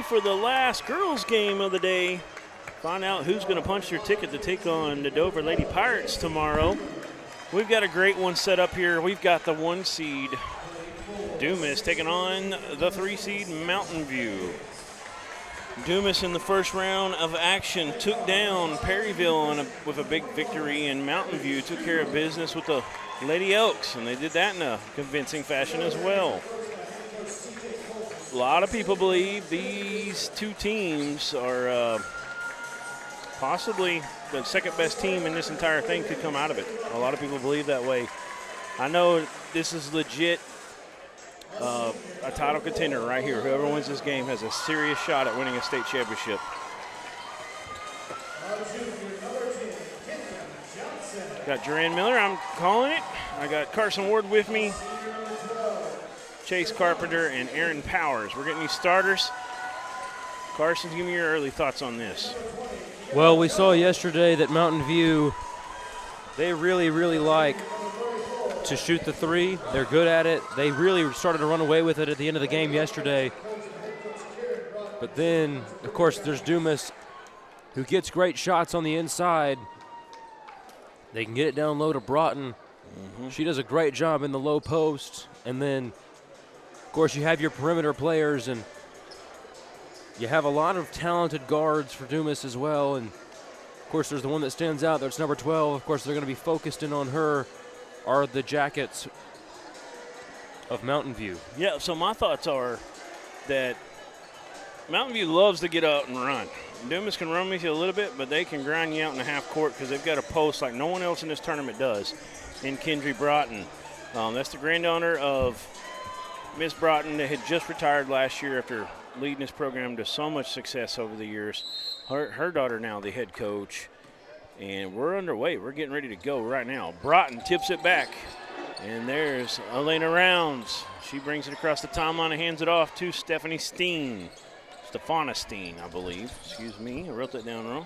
for the last girls game of the day. Find out who's going to punch their ticket to take on the Dover Lady Pirates tomorrow. We've got a great one set up here. We've got the 1 seed Dumas taking on the 3 seed Mountain View. Dumas in the first round of action took down Perryville with a big victory, and Mountain View took care of business with the Lady Elks, and they did that in a convincing fashion as well. A lot of people believe these two teams are possibly the second best team in this entire thing could come out of it. A lot of people believe that way. I know this is legit a title contender right here. Whoever wins this game has a serious shot at winning a state championship. Got Duran Miller, I'm calling it. I got Carson Ward with me, Chase Carpenter, and Aaron Powers. We're getting these starters. Carson, give me your early thoughts on this. Well, we saw yesterday that Mountain View, they really, really like to shoot the 3. They're good at it. They really started to run away with it at the end of the game yesterday. But then, of course, there's Dumas, who gets great shots on the inside. They can get it down low to Broughton. She does a great job in the low post. And then, of course, you have your perimeter players, and you have a lot of talented guards for Dumas as well. And, of course, there's the one that stands out. That's number 12. Of course, they're going to be focused in on her, are the Jackets of Mountain View. Yeah, so my thoughts are that Mountain View loves to get out and run. Dumas can run with you a little bit, but they can grind you out in the half court because they've got a post like no one else in this tournament does in Kendry Broughton. That's the granddaughter of Miss Broughton that had just retired last year after leading this program to so much success over the years. Her daughter now the head coach, and we're underway. We're getting ready to go right now. Broughton tips it back, and there's Elena Rounds. She brings it across the timeline and hands it off to Stephanie Steen. Stefana Steen, I believe. Excuse me, I wrote that down wrong.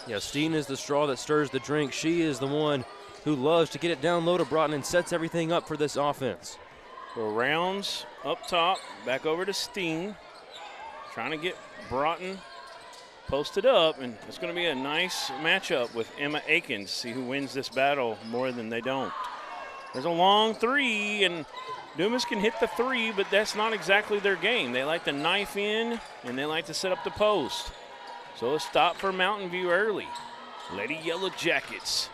Yeah, Steen is the straw that stirs the drink. She is the one who loves to get it down low to Broughton and sets everything up for this offense. So Rounds up top, back over to Steen. Trying to get Broughton posted up, and it's going to be a nice matchup with Emma Akins. See who wins this battle more than they don't. There's a long 3, and Dumas can hit the 3, but that's not exactly their game. They like to knife in, and they like to set up the post. So a stop for Mountain View early. Lady Yellow Jackets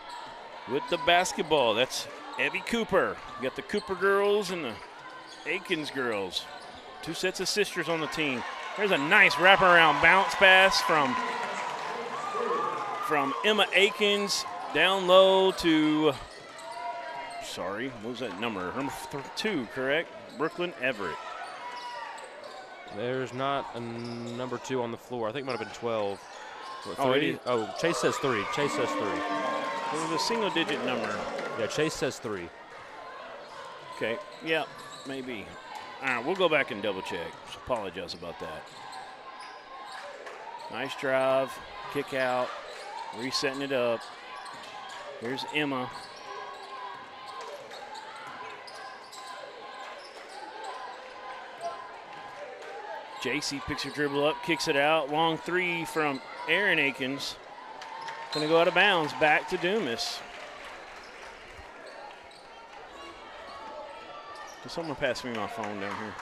with the basketball. That's Evie Cooper. You got the Cooper girls and the Akins girls. 2 sets of sisters on the team. There's a nice wraparound bounce pass from Emma Akins down low to, sorry, what was that number? Number 2, correct? Brooklyn Everett. There's not a number 2 on the floor. I think it might have been 12. Oh, Chase says 3. Chase says 3. It was a single-digit number. Yeah, Chase says 3. Okay, yeah, maybe. All right, we'll go back and double-check. Apologize about that. Nice drive, kick out, resetting it up. Here's Emma. JC picks her dribble up, kicks it out. Long 3 from Aaron Akins. Going to go out of bounds, back to Dumas. Can someone pass me my phone down here?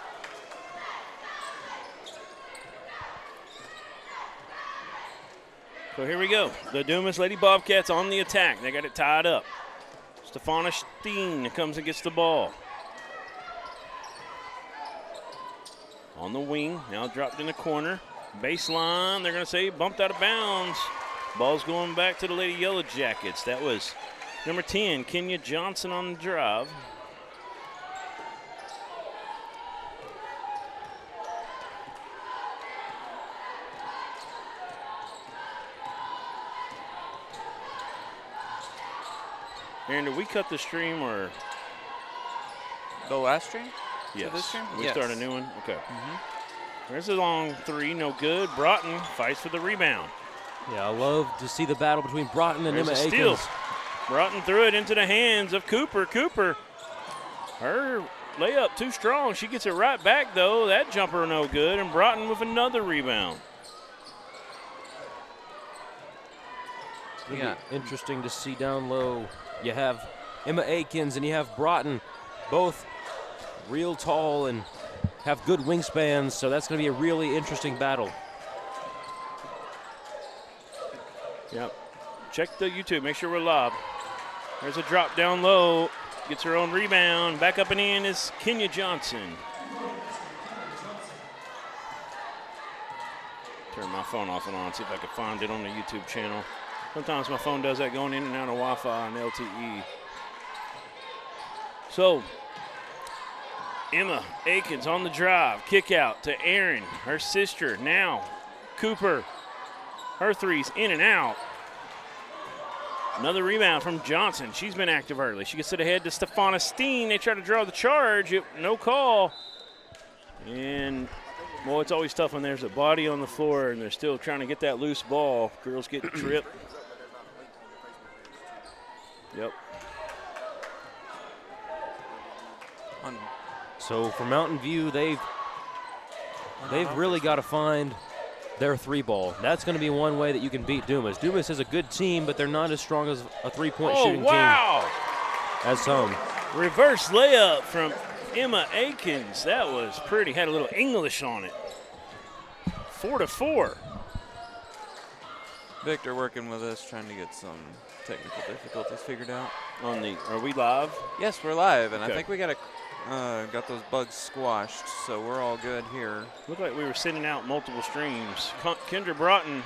So here we go. The Dumas Lady Bobcats on the attack. They got it tied up. Stefana Steen comes and gets the ball. On the wing, now dropped in the corner. Baseline, they're going to say bumped out of bounds. Ball's going back to the Lady Yellow Jackets. That was number 10, Kenya Johnson on the drive. Aaron, did we cut the stream or? The last stream? Yes. This stream? We Yes. start a new one? Okay. There's a long 3, no good. Broughton fights for the rebound. Yeah, I love to see the battle between Broughton and There's Emma a steal. Akins. Broughton threw it into the hands of Cooper. Cooper, her layup too strong. She gets it right back, though. That jumper no good, and Broughton with another rebound. Yeah, interesting to see down low. You have Emma Akins and you have Broughton, both real tall and have good wingspans, so that's going to be a really interesting battle. Yep. Check the YouTube. Make sure we're live. There's a drop down low. Gets her own rebound. Back up and in is Kenya Johnson. Turn my phone off and on, see if I can find it on the YouTube channel. Sometimes my phone does that going in and out of Wi-Fi and LTE. So, Emma Akins on the drive. Kick out to Erin, her sister. Now, Cooper. Her three's in and out. Another rebound from Johnson. She's been active early. She gets it ahead to Stefana Steen. They try to draw the charge. No call. And, well, it's always tough when there's a body on the floor and they're still trying to get that loose ball. Girls get tripped. Yep. So for Mountain View, they've really got to find their three ball. That's going to be one way that you can beat Dumas. Dumas is a good team, but they're not as strong as a three-point shooting team as some. Reverse layup from Emma Akins. That was pretty. Had a little English on it. 4-4. Victor working with us, trying to get some technical difficulties figured out. Are we live? Yes, we're live, and Okay. I think we got those bugs squashed, so we're all good here. Looked like we were sending out multiple streams. Kendra Broughton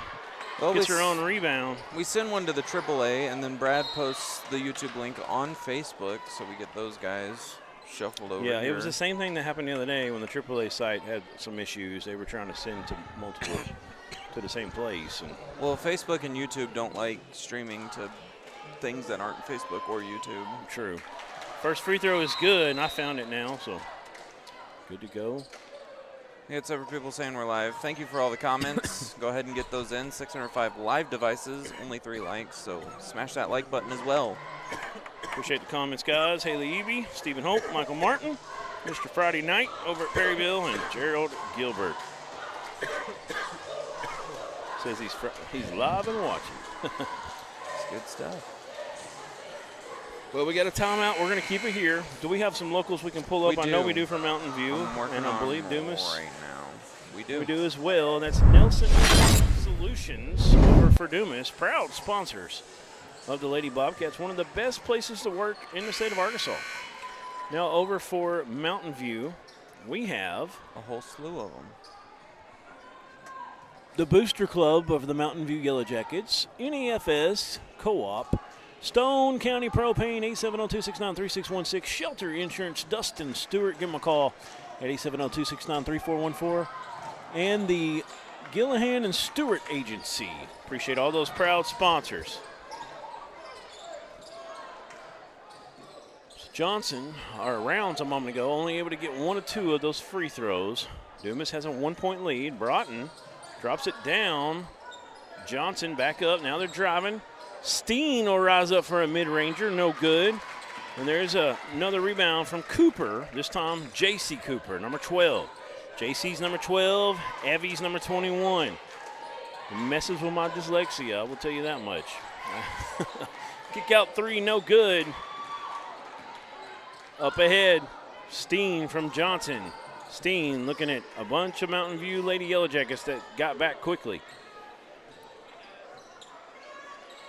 Well, gets her own rebound. We send one to the AAA, and then Brad posts the YouTube link on Facebook, so we get those guys shuffled over Yeah, here. it was the same thing that happened the other day when the AAA site had some issues. They were trying to send to multiple to the same place. And Well, Facebook and YouTube don't like streaming to things that aren't Facebook or YouTube. true. First free throw is good, and I found it now, so good to go. We had several people saying we're live. Thank you for all the comments. Go ahead and get those in. 605 live devices, only 3 likes, so smash that like button as well. Appreciate the comments, guys. Haley Evie, Stephen Hope, Michael Martin, Mr. Friday Night over at Perryville, and Gerald Gilbert. Says he's live and watching. It's good stuff. Well, we got a timeout. We're going to keep it here. Do we have some locals we can pull up? We I know do. we do from Mountain View, I'm working and I on believe Dumas. right now. We do. We do as well. And that's Nelson Solutions over for Dumas, proud sponsors of the Lady Bobcats, one of the best places to work in the state of Arkansas. Now over for Mountain View, we have A whole slew of them. the Booster Club of the Mountain View Yellow Jackets, NEFS Co-op, Stone County Propane, 870-269-3616, Shelter Insurance, Dustin Stewart, give them a call at 870-269-3414, and the Gillihan and Stewart Agency. Appreciate all those proud sponsors. Johnson, our rounds a moment ago, only able to get 1 or 2 of those free throws. Dumas has a 1-point lead. Broughton drops it down. Johnson back up. Now they're driving. Steen will rise up for a mid-ranger. No good. And there's another rebound from Cooper. This time, J.C. Cooper, number 12. J.C.'s number 12. Evie's number 21. It messes with my dyslexia, I will tell you that much. Kick out 3, no good. Up ahead, Steen from Johnson. Steen looking at a bunch of Mountain View Lady Yellow Jackets that got back quickly.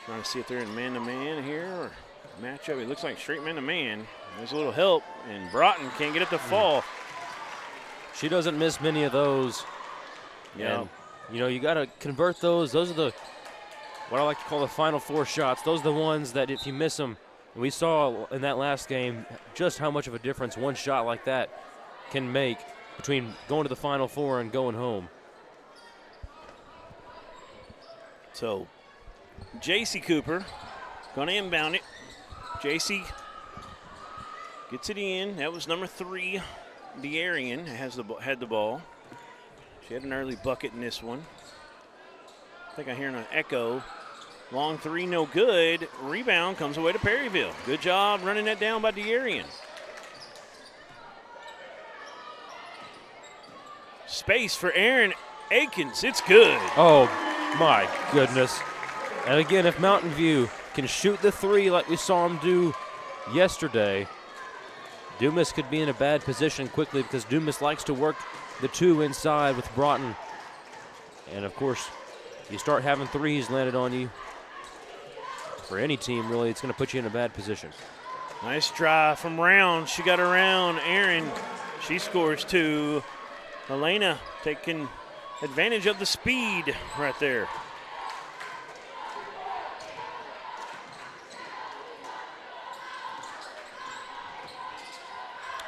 Trying to see if they're in man-to-man here or matchup. It looks like straight man-to-man. There's a little help, and Broughton can't get it to fall. She doesn't miss many of those. Yeah. And, you know, you got to convert those. Those are the, what I like to call the final 4 shots. Those are the ones that if you miss them, we saw in that last game just how much of a difference one shot like that can make between going to the Final 4 and going home. So, J.C. Cooper going to inbound it. J.C. gets it in. That was number 3, Dearian, had the ball. She had an early bucket in this one. I think I'm hearing an echo. Long 3, no good. Rebound comes away to Perryville. Good job running that down by Dearian. space for Aaron Akins. It's good. Oh, my goodness. And again, if Mountain View can shoot the three like we saw him do yesterday, Dumas could be in a bad position quickly because Dumas likes to work the two inside with Broughton. And, of course, you start having threes landed on you. For any team, really, it's going to put you in a bad position. Nice drive from Round. She got around Aaron. She scores two. Elena taking advantage of the speed right there.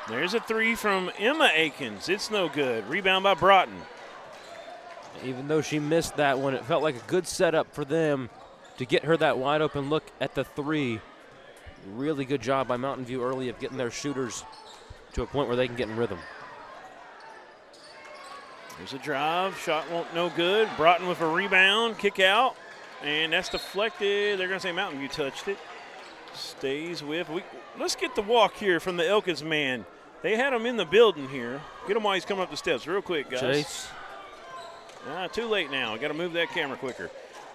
There's a three from Emma Akins. It's no good. Rebound by Broughton. Even though she missed that one, it felt like a good setup for them to get her that wide open look at the three. Really good job by Mountain View early of getting their shooters to a point where they can get in rhythm. There's a drive. Shot won't no good. Broughton with a rebound. Kick out. And that's deflected. They're going to say Mountain View touched it. Stays with. Let's get the walk here from the Elkins man. They had him in the building here. Get him while he's coming up the steps real quick, guys. Chase. Too late now. Got to move that camera quicker.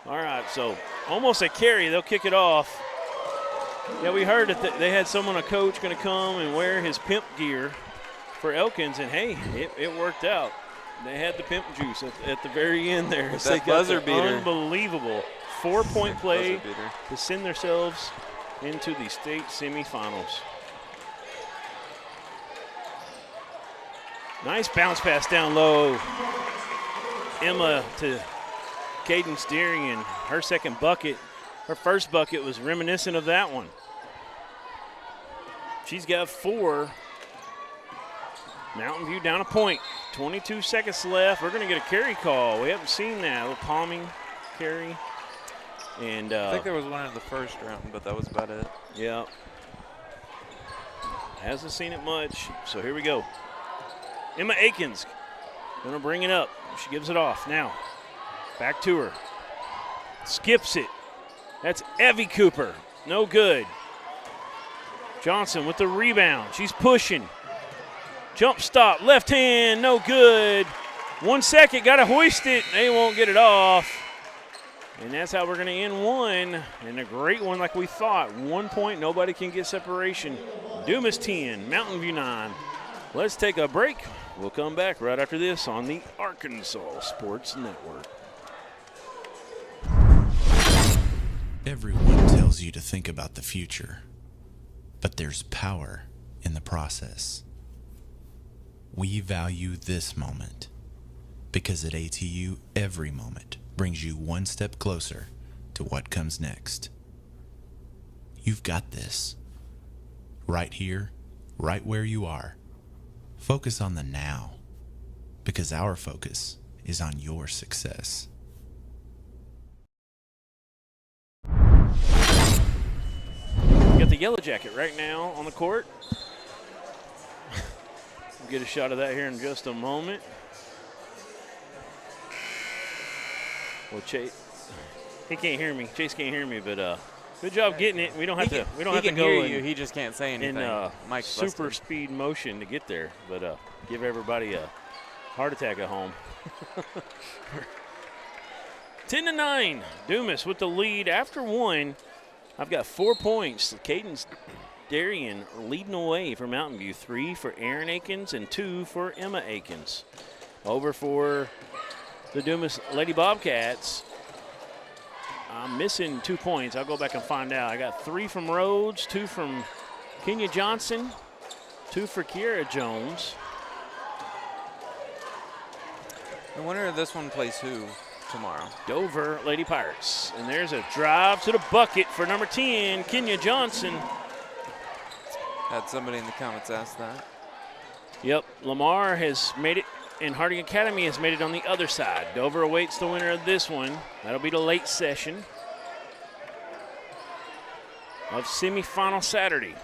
All right, so almost a carry. They'll kick it off. Yeah, we heard that they had someone, a coach, going to come and wear his pimp gear for Elkins, and hey, it worked out. They had the pimp juice at the very end there. That they got buzzer the beater. Unbelievable 4-point play to send themselves into the state semifinals. Nice bounce pass down low. Emma to Cadence Deering, her second bucket. Her first bucket was reminiscent of that one. She's got 4. Mountain View down a point. 22 seconds left. We're going to get a carry call. We haven't seen that. A little palming carry. And I think there was one in the first round, but that was about it. Yeah. Hasn't seen it much. So here we go. Emma Akins going to bring it up. She gives it off now. Back to her. Skips it. That's Evie Cooper. No good. Johnson with the rebound. She's pushing. Jump stop. Left hand. No good. 1 second. Got to hoist it. They won't get it off. And that's how we're going to end one. And a great one like we thought. 1 point. Nobody can get separation. Dumas 10. Mountain View 9. Let's take a break. We'll come back right after this on the Arkansas Sports Network. Everyone tells you to think about the future, but there's power in the process. We value this moment because at ATU, every moment brings you one step closer to what comes next. You've got this. Right here, right where you are. Focus on the now, because our focus is on your success. We got the Yellow Jacket right now on the court. We'll get a shot of that here in just a moment. Well, Chase, he can't hear me. Chase can't hear me, but good job getting it. We don't have to. We don't have to go hear in, you. He just can't say anything. in Mike's super busted. speed motion to get there, but give everybody a heart attack at home. 10-9. Dumas with the lead after one. I've got 4 points. Cadence Darien leading away for Mountain View. 3 for Aaron Akins and 2 for Emma Akins. Over for the Dumas Lady Bobcats. I'm missing 2 points. I'll go back and find out. I got 3 from Rhodes, 2 from Kenya Johnson, 2 for Kiera Jones. I wonder if this one plays who tomorrow. Dover Lady Pirates. And there's a drive to the bucket for number 10, Kenya Johnson. Had somebody in the comments ask that. Yep, Lamar has made it, and Harding Academy has made it on the other side. Dover awaits the winner of this one. That'll be the late session of semifinal Saturday.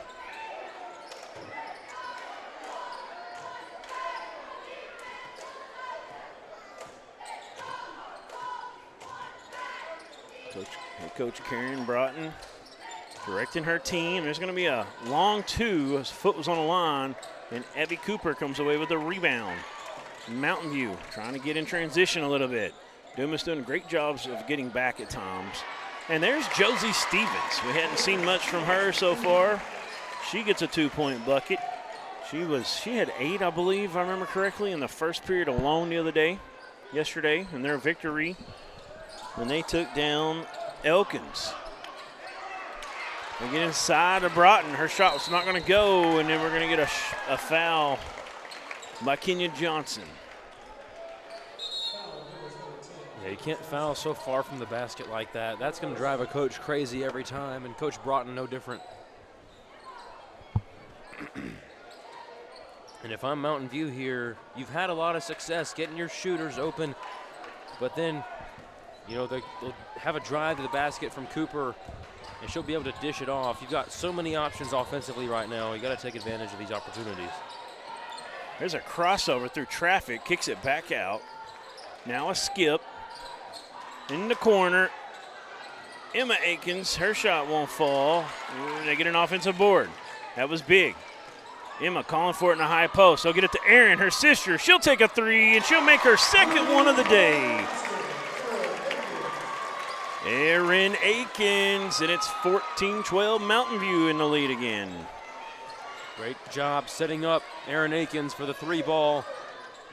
Coach Karen Broughton directing her team. There's going to be a long 2. His foot was on the line, and Evie Cooper comes away with a rebound. Mountain View trying to get in transition a little bit. Dumas doing great jobs of getting back at times. And there's Josie Stevens. We hadn't seen much from her so far. She gets a 2-point bucket. She had 8, I believe, if I remember correctly, in the first period alone yesterday, in their victory when they took down Elkins. They get inside of Broughton. Her shot was not going to go, and then we're going to get a foul by Kenya Johnson. Yeah, you can't foul so far from the basket like that. That's going to drive a coach crazy every time, and Coach Broughton no different. And if I'm Mountain View here, you've had a lot of success getting your shooters open, but then, you know, they'll have a drive to the basket from Cooper, and she'll be able to dish it off. You've got so many options offensively right now. You got to take advantage of these opportunities. There's a crossover through traffic, kicks it back out. Now a skip in the corner. Emma Akins, her shot won't fall. They get an offensive board. That was big. Emma calling for it in the high post. They'll get it to Erin, her sister. She'll take a 3, and she'll make her second one of the day. Erin Akins, and it's 14-12 Mountain View in the lead again. Great job setting up Erin Akins for the 3 ball,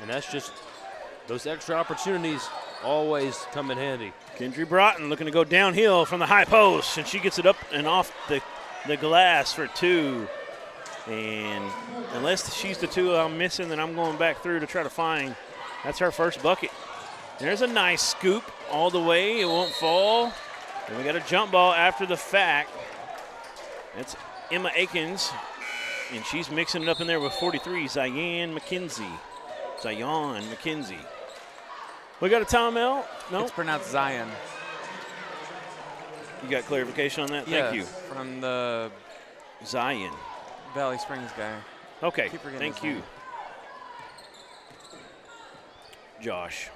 and that's just those extra opportunities always come in handy. Kendry Broughton looking to go downhill from the high post, and she gets it up and off the glass for 2. And unless she's the 2 I'm missing, then I'm going back through to try to find. That's her first bucket. There's a nice scoop all the way. It won't fall. And we got a jump ball after the fact. That's Emma Akins. And she's mixing it up in there with 43, Zion McKenzie. We got a timeout? No? It's pronounced Zion. You got clarification on that? Yeah, Thank you. From the Zion. Valley Springs guy. Okay, Keep forgetting thank his you. name. Josh,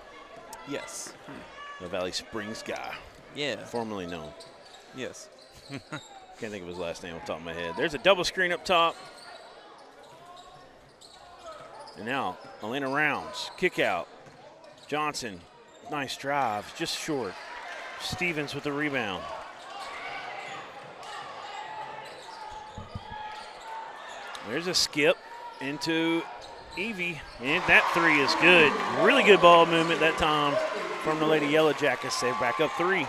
Yes. the Valley Springs guy, Yeah. formerly known. Yes. Can't think of his last name off the top of my head. There's a double screen up top. And now, Elena Rounds, kick out. Johnson, nice drive, just short. Stevens with the rebound. There's a skip into Evie, and that 3 is good. Really good ball movement that time from the Lady Yellow Jackets. They're back up 3.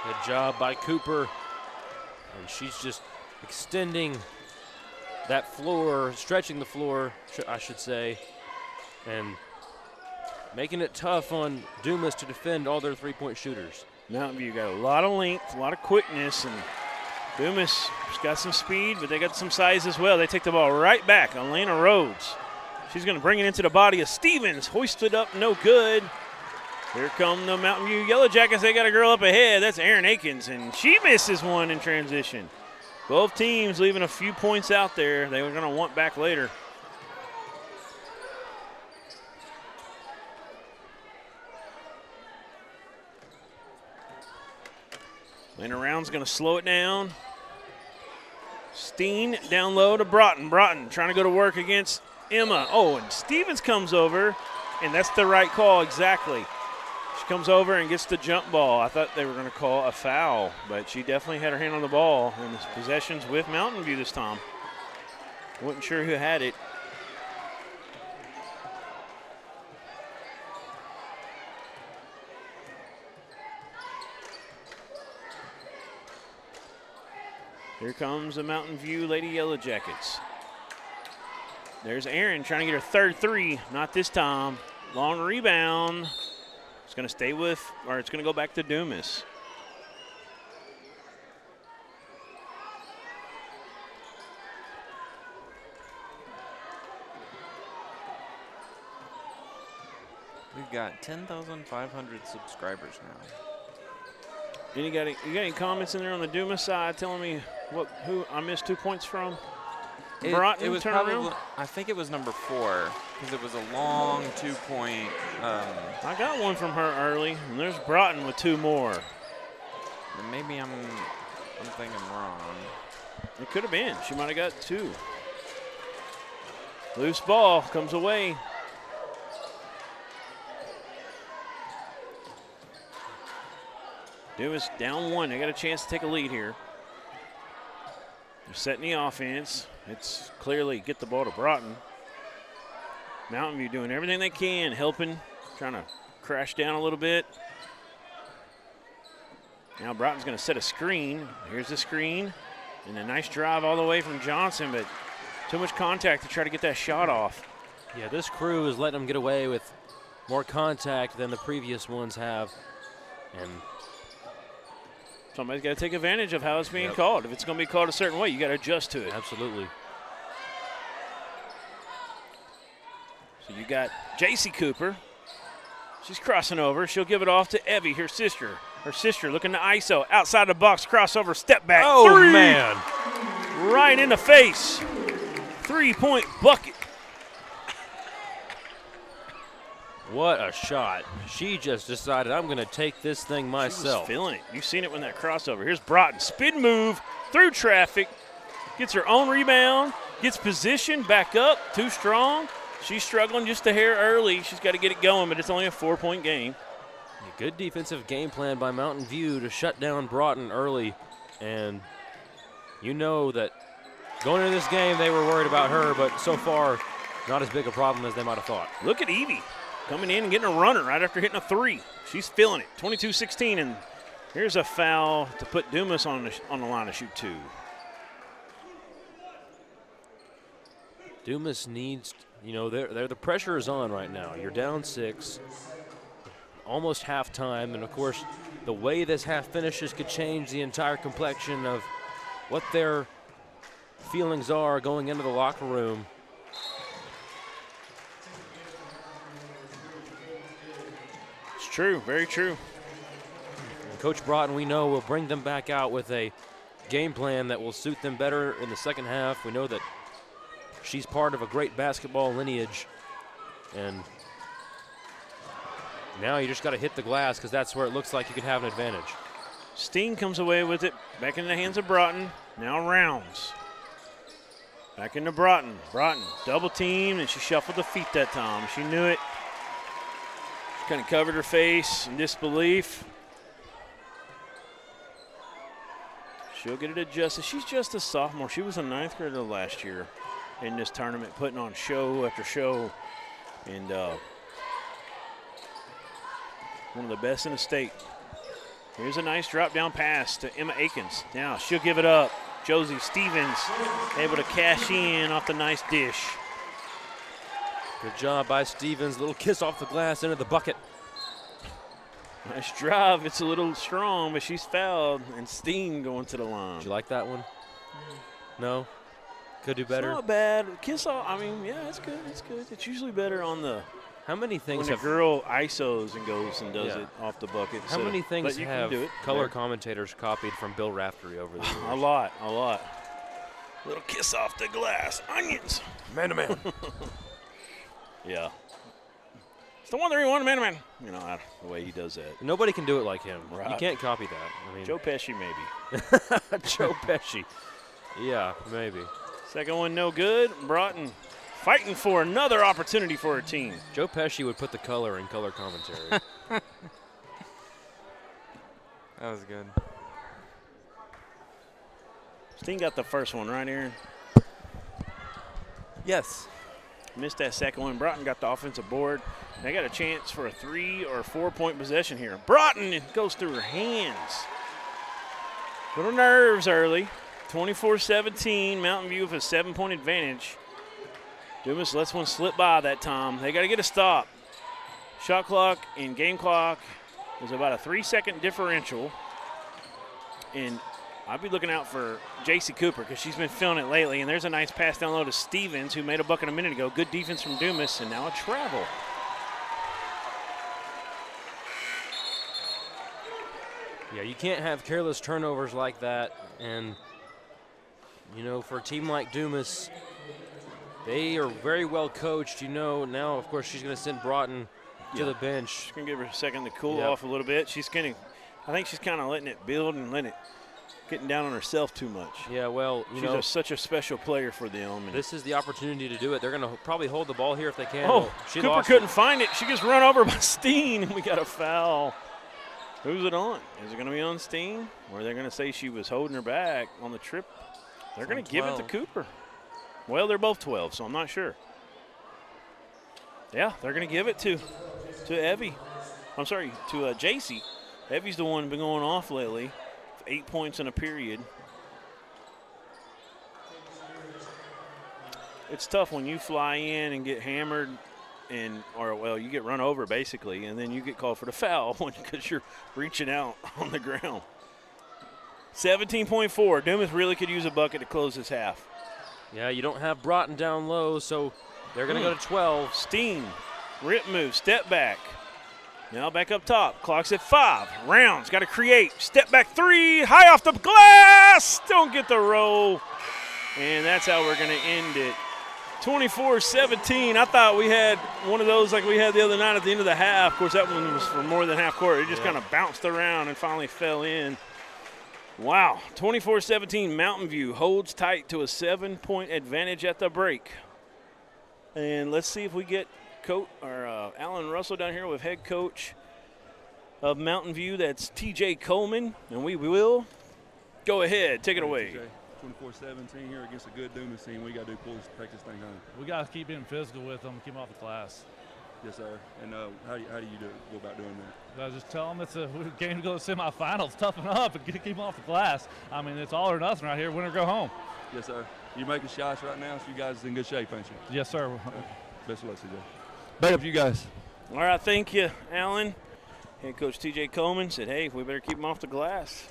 Good job by Cooper, and she's just extending that floor, stretching the floor, I should say, and making it tough on Dumas to defend all their 3-point shooters. Mountain View got a lot of length, a lot of quickness, and Dumas has got some speed, but they got some size as well. They take the ball right back. Elena Rhodes. She's going to bring it into the body of Stevens. Hoisted up, no good. Here come the Mountain View Yellow Jackets. They got a girl up ahead. That's Erin Akins, and she misses one in transition. Both teams leaving a few points out there they were going to want back later. Elena Round's going to slow it down. Steen down low to Broughton. Broughton trying to go to work against Emma. Oh, and Stevens comes over, and that's the right call exactly. She comes over and gets the jump ball. I thought they were going to call a foul, but she definitely had her hand on the ball, and the possession's with Mountain View this time. Wasn't sure who had it. Here comes the Mountain View Lady Yellow Jackets. There's Erin trying to get her third 3. Not this time. Long rebound. It's going to stay with, or it's going to go back to Dumas. We've got 10,500 subscribers now. You got any comments in there on the Dumas side telling me who I missed 2 points from? Broughton, it was turn probably, around? I think it was number 4, because it was a long 2-point. I got one from her early, and there's Broughton with 2 more. Maybe I'm thinking wrong. It could have been. She might have got 2. Loose ball comes away. Dumas down 1. They got a chance to take a lead here. They're setting the offense. It's clearly get the ball to Broughton. Mountain View doing everything they can, helping, trying to crash down a little bit. Now Broughton's going to set a screen. Here's the screen. And a nice drive all the way from Johnson, but too much contact to try to get that shot off. Yeah, this crew is letting them get away with more contact than the previous ones have. And somebody's got to take advantage of how it's being called. If it's going to be called a certain way, you got to adjust to it. Absolutely. So you got J.C. Cooper. She's crossing over. She'll give it off to Evie, her sister. Her sister looking to ISO. Outside the box, crossover, step back. Oh, 3! man. Right in the face. 3-point bucket. What a shot. She just decided, I'm going to take this thing myself. She was feeling it. You've seen it when that crossover. Here's Broughton. Spin move through traffic. Gets her own rebound. Gets position back up. Too strong. She's struggling just a hair early. She's got to get it going, but it's only a 4-point game. A good defensive game plan by Mountain View to shut down Broughton early. And you know that going into this game, they were worried about her, but so far, not as big a problem as they might have thought. Look at Evie coming in and getting a runner right after hitting a 3. She's feeling it. 22-16, and here's a foul to put Dumas on the line to shoot 2. Dumas needs, you know, the pressure is on right now. You're down 6, almost halftime, and of course, the way this half finishes could change the entire complexion of what their feelings are going into the locker room. It's true, very true. And Coach Broughton, we know, will bring them back out with a game plan that will suit them better in the second half. We know that she's part of a great basketball lineage, and now you just got to hit the glass because that's where it looks like you could have an advantage. Steen comes away with it, back in the hands of Broughton. Now Rounds. Back into Broughton. Broughton double teamed, and she shuffled the feet that time. She knew it. She kind of covered her face in disbelief. She'll get it adjusted. She's just a sophomore. She was a 9th grader last year in this tournament, putting on show after show. And one of the best in the state. Here's a nice drop-down pass to Emma Akins. Now she'll give it up. Josie Stevens able to cash in off the nice dish. Good job by Stevens. Little kiss off the glass into the bucket. Nice drive. It's a little strong, but she's fouled, and Steen going to the line. Did you like that one? No? Could do better? It's not bad. Kiss off, I mean, yeah, it's good. It's good. It's usually better on the How many things when have a girl ISOs and goes and does it off the bucket. How many things but you have can do it. color commentators copied from Bill Raftery over the years? A lot. Little kiss off the glass. Onions. Man to man. Yeah. It's the 1-3-1 man-to-man. You know, the way he does that. Nobody can do it like him. Right. You can't copy that. I mean, Joe Pesci, maybe. Joe Pesci. Yeah, maybe. Second one, no good. Broughton fighting for another opportunity for her team. Joe Pesci would put the color in color commentary. That was good. Steen got the first one, right, Aaron? Yes. Missed that second one. Broughton got the offensive board. They got a chance for a 3 or 4-point possession here. Broughton, it goes through her hands. Little nerves early. 24-17. Mountain View with a 7-point advantage. Dumas lets one slip by that time. They got to get a stop. Shot clock and game clock is about a 3-second differential. And I'll be looking out for J.C. Cooper because she's been feeling it lately. And there's a nice pass down low to Stevens, who made a bucket a minute ago. Good defense from Dumas, and now a travel. Yeah, you can't have careless turnovers like that. And, you know, for a team like Dumas, they are very well coached. You know, now, of course, she's going to send Broughton to the bench. She's going to give her a second to cool off a little bit. She's going to, I think she's kind of letting it build and letting it, getting down on herself too much. Yeah, well, you know, she's such a special player for them. And this is the opportunity to do it. They're going to probably hold the ball here if they can. oh, She Cooper lost couldn't find it. She gets run over by Steen, and we got a foul. Who's it on? Is it going to be on Steen? Or are they going to say she was holding her back on the trip? They're going to give it to Cooper. Well, they're both 12, so I'm not sure. Yeah, they're going to give it to Evie. I'm sorry, to JC. Evie's the one been going off lately. 8 points in a period. It's tough when you fly in and get hammered or you get run over basically, and then you get called for the foul because you're reaching out on the ground. 17.4. Dumas really could use a bucket to close this half. Yeah, you don't have Broughton down low, so they're going to go to 12. Steen, rip move, step back. Now back up top. Clock's at 5. Rounds, got to create. Step back 3, high off the glass. Don't get the roll. And that's how we're going to end it. 24-17. I thought we had one of those like we had the other night at the end of the half. Of course, that one was for more than half court. It just kind of bounced around and finally fell in. Wow, 24-17. Mountain View holds tight to a 7-point advantage at the break. And let's see if we get Alan Russell down here with head coach of Mountain View. That's T.J. Coleman, and we will go ahead. Take it away. 24-17 here against a good Dumas team. We got to take this thing home. We got to keep being physical with them, keep them off the glass. Yes, sir. And how do you go about doing that? I just tell them it's a game to go to semifinals. Toughen up and keep them off the glass. I mean, it's all or nothing right here. Win or go home. Yes, sir. You're making shots right now, so you guys are in good shape, ain't you? Yes, sir. Best of luck, CJ. Big up you guys. All right, thank you, Alan. Head coach T.J. Coleman said, hey, we better keep them off the glass.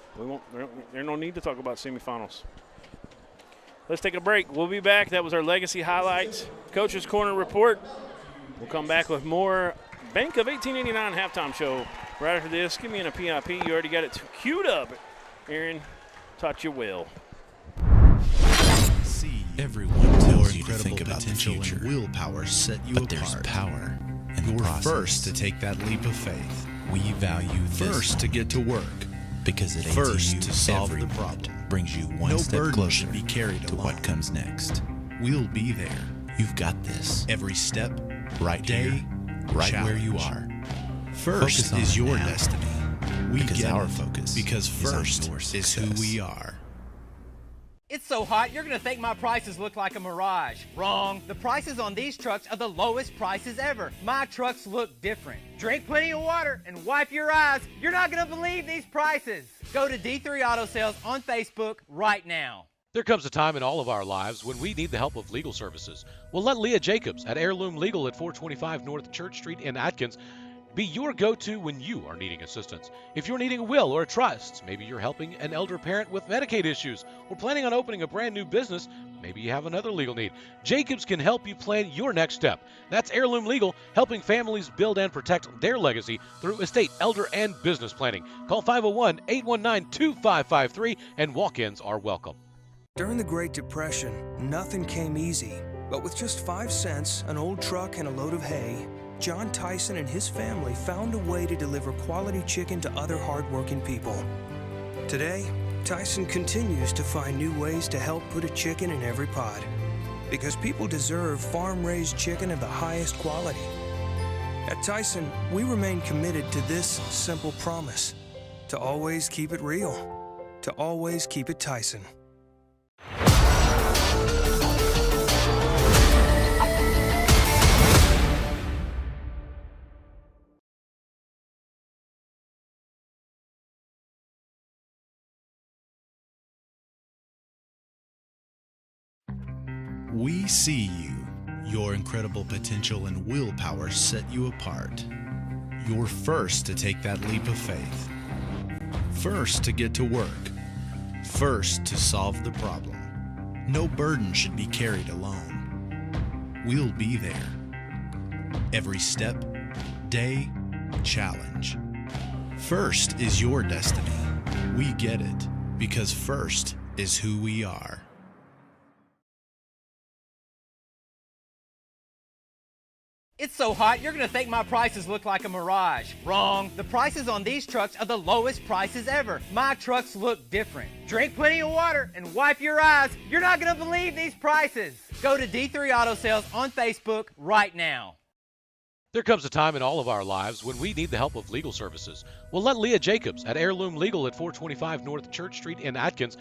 There's no need to talk about semifinals. Let's take a break. We'll be back. That was our Legacy Highlights Coach's Corner report. We'll come back with more Bank of 1889 halftime show right after this. Give me a PIP. You already got it queued up. Aaron taught you well. See, everyone tells you to think about the future. Willpower set you But apart. there's power in the You're process. first to take that leap of faith. We value this First to get to work. because at First ATU, to solve every the problem. moment brings you one No step burden closer should be carried to alone. what comes next. We'll be there. You've got this. Every step, Right day, here, right where you challenge. are. First Focus on is it your now. destiny. We Because get our it. focus Because is on first your is who success. we are. It's so hot, you're gonna think my prices look like a mirage. Wrong. The prices on these trucks are the lowest prices ever. My trucks look different. Drink plenty of water and wipe your eyes. You're not gonna believe these prices. Go to D3 Auto Sales on Facebook right now. There comes a time in all of our lives when we need the help of legal services. Well, let Leah Jacobs at Heirloom Legal at 425 North Church Street in Atkins be your go-to when you are needing assistance. If you're needing a will or a trust, maybe you're helping an elder parent with Medicaid issues, or planning on opening a brand new business, maybe you have another legal need. Jacobs can help you plan your next step. That's Heirloom Legal, helping families build and protect their legacy through estate, elder, and business planning. Call 501-819-2553, and walk-ins are welcome. During the Great Depression, nothing came easy. But with just 5 cents, an old truck, and a load of hay, John Tyson and his family found a way to deliver quality chicken to other hardworking people. Today, Tyson continues to find new ways to help put a chicken in every pot. Because people deserve farm-raised chicken of the highest quality. At Tyson, we remain committed to this simple promise: to always keep it real, to always keep it Tyson. We see you. Your incredible potential and willpower set you apart. You're first to take that leap of faith. First to get to work. First to solve the problem. No burden should be carried alone. We'll be there. Every step, day, challenge. First is your destiny. We get it because first is who we are. It's so hot, you're gonna think my prices look like a mirage. Wrong. The prices on these trucks are the lowest prices ever. My trucks look different. Drink plenty of water and wipe your eyes. You're not gonna believe these prices. Go to D3 Auto Sales on Facebook right now. There comes a time in all of our lives when we need the help of legal services. Well, let Leah Jacobs at Heirloom Legal at 425 North Church Street in Atkins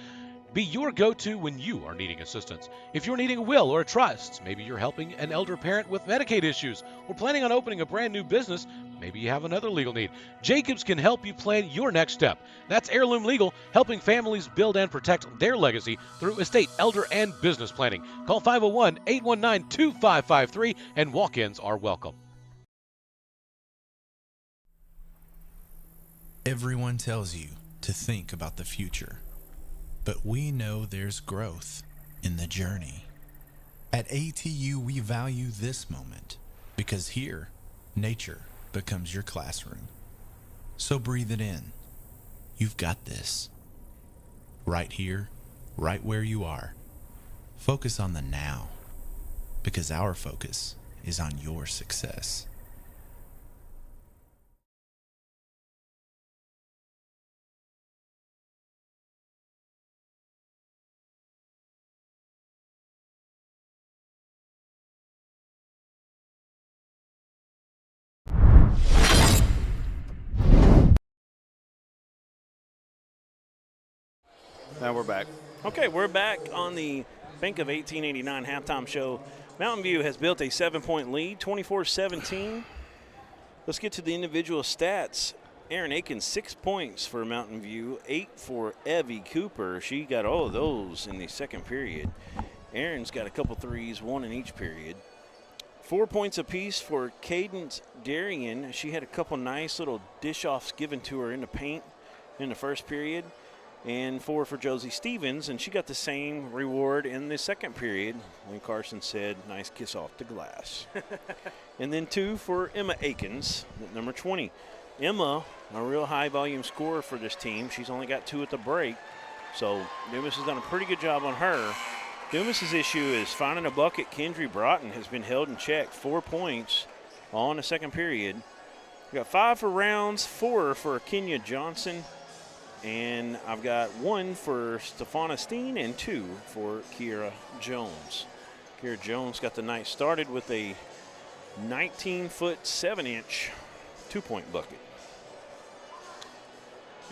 be your go-to when you are needing assistance. If you're needing a will or a trust, maybe you're helping an elder parent with Medicaid issues, or planning on opening a brand new business, maybe you have another legal need. Jacobs can help you plan your next step. That's Heirloom Legal, helping families build and protect their legacy through estate, elder, and business planning. Call 501-819-2553, and walk-ins are welcome. Everyone tells you to think about the future, but we know there's growth in the journey. At ATU, we value this moment because here, nature becomes your classroom. So breathe it in. You've got this. Right here, right where you are. Focus on the now, because our focus is on your success. Now we're back. Okay, we're back on the Bank of 1889 halftime show. Mountain View has built a 7-point lead, 24-17. Let's get to the individual stats. Aaron Aikens, 6 points for Mountain View, 8 for Evie Cooper. She got all of those in the second period. Aaron's got a couple threes, 1 in each period. 4 points apiece for Cadence Darien. She had a couple nice little dish-offs given to her in the paint in the first period. And 4 for Josie Stevens, and she got the same reward in the second period when Carson said, nice kiss off the glass. And then 2 for Emma Aikens, number 20. Emma, a real high volume scorer for this team. She's only got 2 at the break, so Dumas has done a pretty good job on her. Dumas's issue is finding a bucket. Kendry Broughton has been held in check, 4 points all in the second period. We got 5 for Rounds, 4 for Kenya Johnson, and I've got 1 for Stefana Steen and 2 for Kiera Jones. Kiera Jones got the night started with a 19-foot, 7-inch 2-point bucket.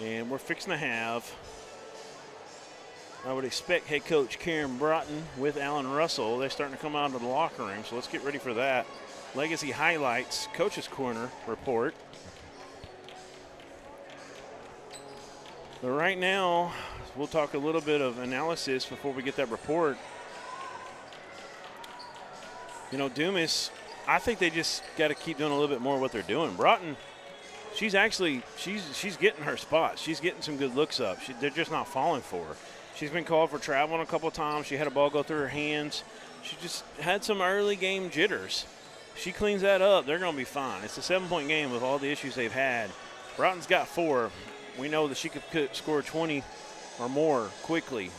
And we're fixing to have, I would expect, head coach Karen Broughton with Alan Russell. They're starting to come out of the locker room, so let's get ready for that. Legacy highlights, Coach's Corner report. But right now, we'll talk a little bit of analysis before we get that report. You know, Dumas, I think they just got to keep doing a little bit more of what they're doing. Broughton, she's getting her spots. She's getting some good looks up. They're just not falling for her. She's been called for traveling a couple of times. She had a ball go through her hands. She just had some early game jitters. She cleans that up, they're going to be fine. It's a 7-point game with all the issues they've had. Broughton's got 4. We know that she could score 20 or more quickly.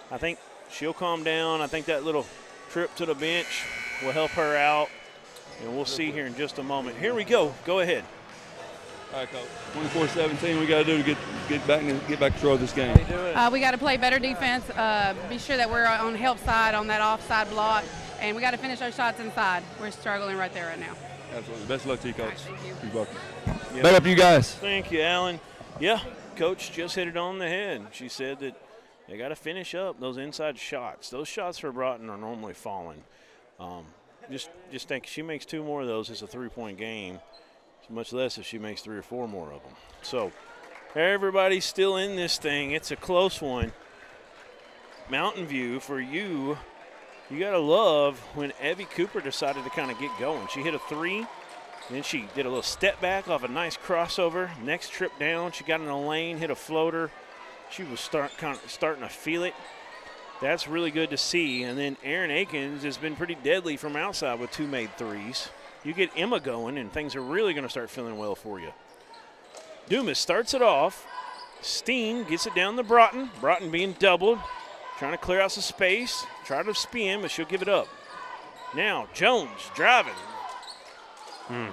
I think she'll calm down. I think that little trip to the bench will help her out, and we'll see here in just a moment. Here we go. Go ahead. All right, Coach. 24-17, we got to do to get back control of this game. We got to play better defense, be sure that we're on help side on that offside block, and we got to finish our shots inside. We're struggling right there right now. Absolutely. Best of luck to you, Coach. Right, thank you. You're welcome. Yeah. Back up to you guys. Thank you, Alan. Yeah, Coach just hit it on the head. She said that they got to finish up those inside shots. Those shots for Broughton are normally falling. Just think she makes 2 more of those, it's a 3-point game. It's much less if she makes 3 or 4 more of them. So everybody's still in this thing. It's a close one. Mountain View, for you, you got to love when Evie Cooper decided to kind of get going. She hit a 3. Then she did a little step back off a nice crossover. Next trip down, she got in the lane, hit a floater. She was starting to feel it. That's really good to see. And then Aaron Aikens has been pretty deadly from outside with 2 made threes. You get Emma going, and things are really going to start feeling well for you. Dumas starts it off. Steen gets it down to Broughton. Broughton being doubled, trying to clear out some space. Try to spin, but she'll give it up. Now Jones driving.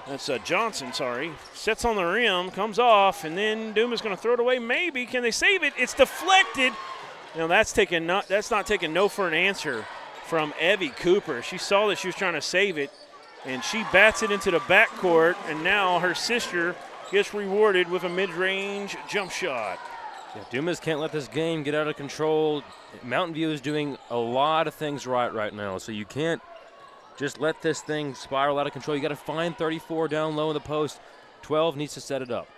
That's Johnson, sorry. Sets on the rim, comes off, and then Dumas going to throw it away. Maybe. Can they save it? It's deflected. Now that's not taking no for an answer from Evie Cooper. She saw that she was trying to save it. and she bats it into the backcourt, and now her sister gets rewarded with a mid-range jump shot. Yeah, Dumas can't let this game get out of control. Mountain View is doing a lot of things right now, so you can't just let this thing spiral out of control. You got to find 34 down low in the post. 12 needs to set it up.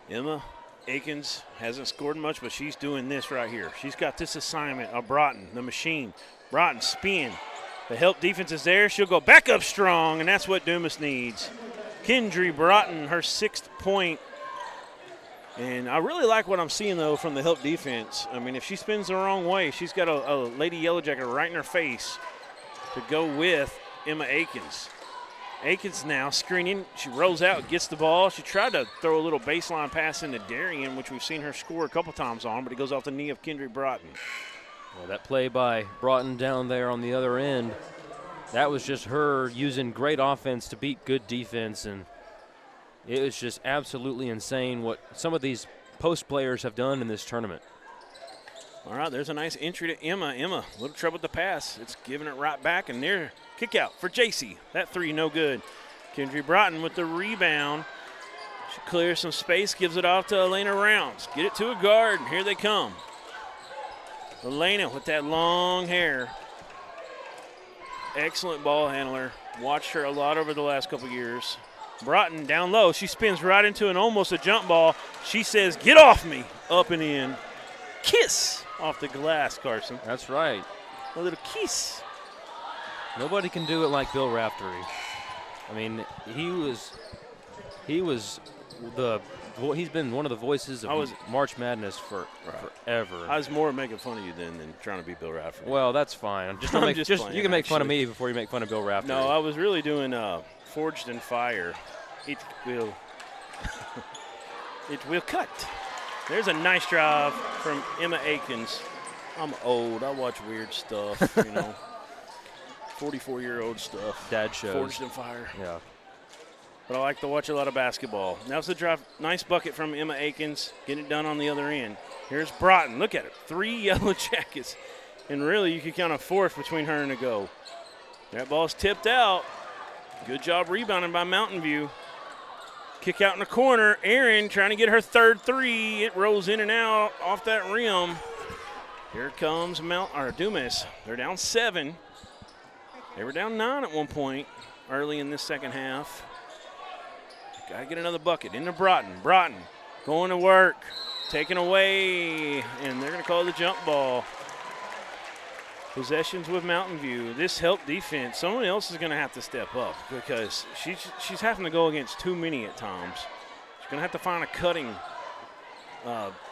Emma Akins hasn't scored much, but she's doing this right here. She's got this assignment of Broughton, the machine. Broughton spin. The help defense is there. She'll go back up strong, and that's what Dumas needs. Kendry Broughton, her 6th point. And I really like what I'm seeing, though, from the help defense. I mean, if she spins the wrong way, she's got a Lady Yellow Jacket right in her face to go with Emma Akins. Akins now screening. She rolls out, gets the ball. She tried to throw a little baseline pass into Darien, which we've seen her score a couple times on, but it goes off the knee of Kendry Broughton. Well, that play by Broughton down there on the other end, that was just her using great offense to beat good defense, and it was just absolutely insane what some of these post players have done in this tournament. All right, there's a nice entry to Emma. Emma, a little trouble with the pass. It's giving it right back, and there, kick out for JC. That three, no good. Kendry Broughton with the rebound. She clears some space, gives it off to Elena Rounds. Get it to a guard, and here they come. Elena with that long hair. Excellent ball handler. Watched her a lot over the last couple years. Broughton down low. She spins right into almost a jump ball. She says, get off me. Up and in. Kiss off the glass, Carson. That's right. A little kiss. Nobody can do it like Bill Raftery. I mean, he's been one of the voices of March Madness forever. I was more making fun of you than trying to be Bill Raftery. Well, that's fine. Just don't make, you can make fun of me before you make fun of Bill Raftery. No, I was really doing Forged in Fire. It will it will cut. There's a nice drive from Emma Akins. I'm old. I watch weird stuff, 44-year-old stuff. Dad shows. Forged in Fire. Yeah. But I like to watch a lot of basketball. Now's the drive. Nice bucket from Emma Akins. Getting it done on the other end. Here's Broughton. Look at it. 3 Yellow Jackets. And really, you could count a fourth between her and a go. That ball's tipped out. Good job rebounding by Mountain View. Kick out in the corner. Aaron trying to get her 3rd three. It rolls in and out off that rim. Here comes Dumas. They're down 7. They were down 9 at one point early in this second half. Got to get another bucket into Broughton. Broughton going to work. Taken away. And they're going to call the jump ball. Possessions with Mountain View. This help defense, someone else is going to have to step up because she's having to go against too many at times. She's going to have to find a cutting,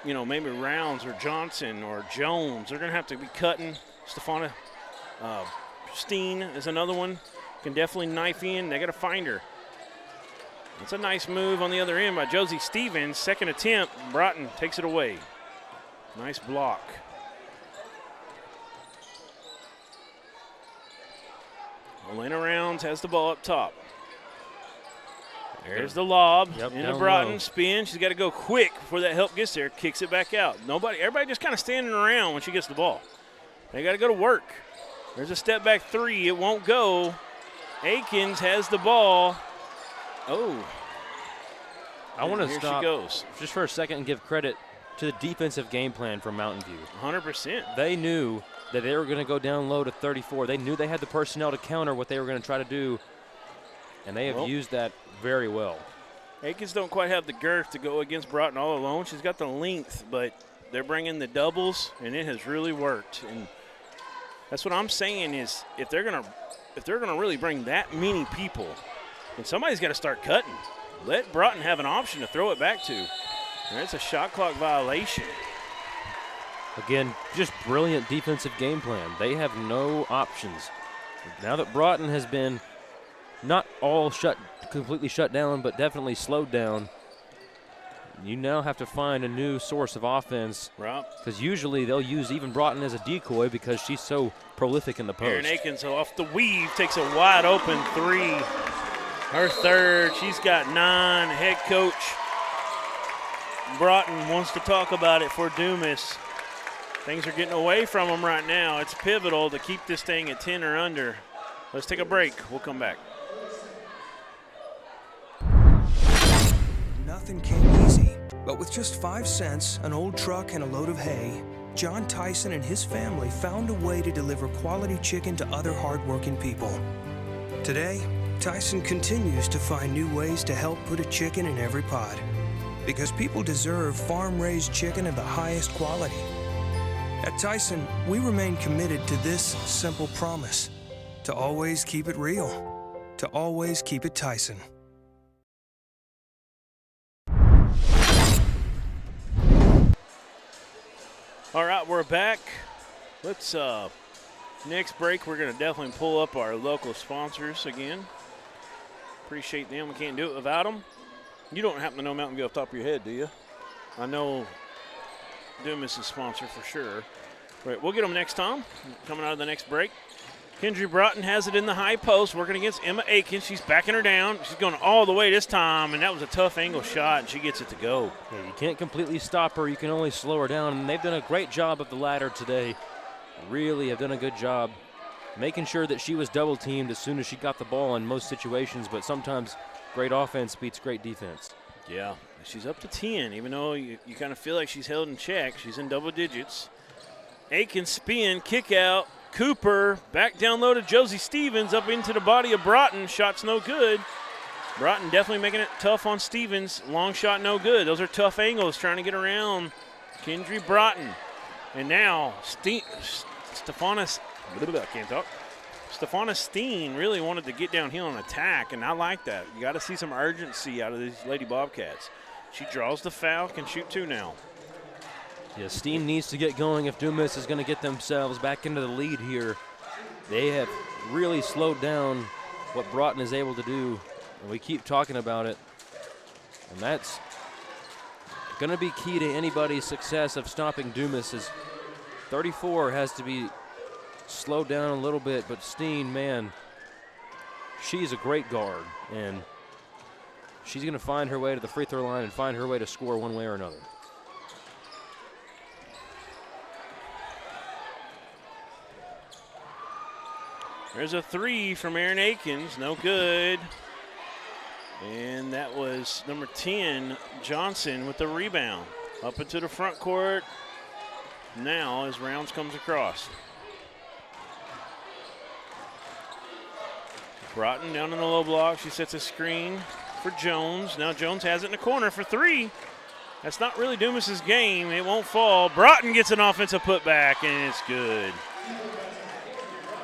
maybe Rounds or Johnson or Jones. They're going to have to be cutting. Stefana Steen is another one. Can definitely knife in. They got to find her. It's a nice move on the other end by Josie Stevens. Second attempt. Broughton takes it away. Nice block. Elena Rounds has the ball up top. There's the lob into Broughton. Spin. She's got to go quick before that help gets there. Kicks it back out. Everybody just kind of standing around when she gets the ball. They got to go to work. There's a step back 3. It won't go. Akins has the ball. Oh. I want to stop she goes. Just for a second and give credit to the defensive game plan from Mountain View. 100%. They knew that they were going to go down low to 34. They knew they had the personnel to counter what they were going to try to do, and they have used that very well. Akins don't quite have the girth to go against Broughton all alone. She's got the length, but they're bringing the doubles, and it has really worked. And that's what I'm saying is if they're gonna really bring that many people, then somebody's got to start cutting. Let Broughton have an option to throw it back to. And that's a shot clock violation. Again, just brilliant defensive game plan. They have no options. Now that Broughton has been not all completely shut down, but definitely slowed down, you now have to find a new source of offense. Right. Because usually they'll use even Broughton as a decoy because she's so prolific in the post. Erin Akins off the weave takes a wide open 3. Her 3rd. She's got 9. Head coach Broughton wants to talk about it for Dumas. Things are getting away from them right now. It's pivotal to keep this thing at 10 or under. Let's take a break. We'll come back. nothing came easy. But with just 5 cents, an old truck, and a load of hay, John Tyson and his family found a way to deliver quality chicken to other hardworking people. Today, Tyson continues to find new ways to help put a chicken in every pot. Because people deserve farm-raised chicken of the highest quality. At Tyson, we remain committed to this simple promise: to always keep it real, to always keep it Tyson. All right, we're back. Let's, next break, we're going to definitely pull up our local sponsors again. Appreciate them. We can't do it without them. You don't happen to know Mountain View off the top of your head, do you? I know Dumas is sponsor for sure. Right, we'll get them next time, coming out of the next break. Kendry Broughton has it in the high post, working against Emma Aikens. She's backing her down. She's going all the way this time, and that was a tough angle shot, and she gets it to go. Yeah, you can't completely stop her. You can only slow her down, and they've done a great job of the ladder today. Really have done a good job making sure that she was double-teamed as soon as she got the ball in most situations, but sometimes great offense beats great defense. Yeah, she's up to 10, even though you kind of feel like she's held in check. She's in double digits. Aikens spin, kick out. Cooper back down low to Josie Stevens, up into the body of Broughton. Shot's no good. Broughton definitely making it tough on Stevens. Long shot no good. Those are tough angles trying to get around Kendry Broughton. And now Stefana Steen really wanted to get downhill and attack, and I like that. You got to see some urgency out of these Lady Bobcats. She draws the foul, can shoot two now. Yeah, Steen needs to get going if Dumas is going to get themselves back into the lead here. They have really slowed down what Broughton is able to do, and we keep talking about it. And that's going to be key to anybody's success of stopping Dumas. As 34 has to be slowed down a little bit, but Steen, man, she's a great guard, and she's going to find her way to the free throw line and find her way to score one way or another. There's a three from Erin Aikens, no good. And that was number 10, Johnson, with the rebound. Up into the front court now as Rounds comes across. Broughton down in the low block. She sets a screen for Jones. Now Jones has it in the corner for three. That's not really Dumas's game. It won't fall. Broughton gets an offensive putback, and it's good.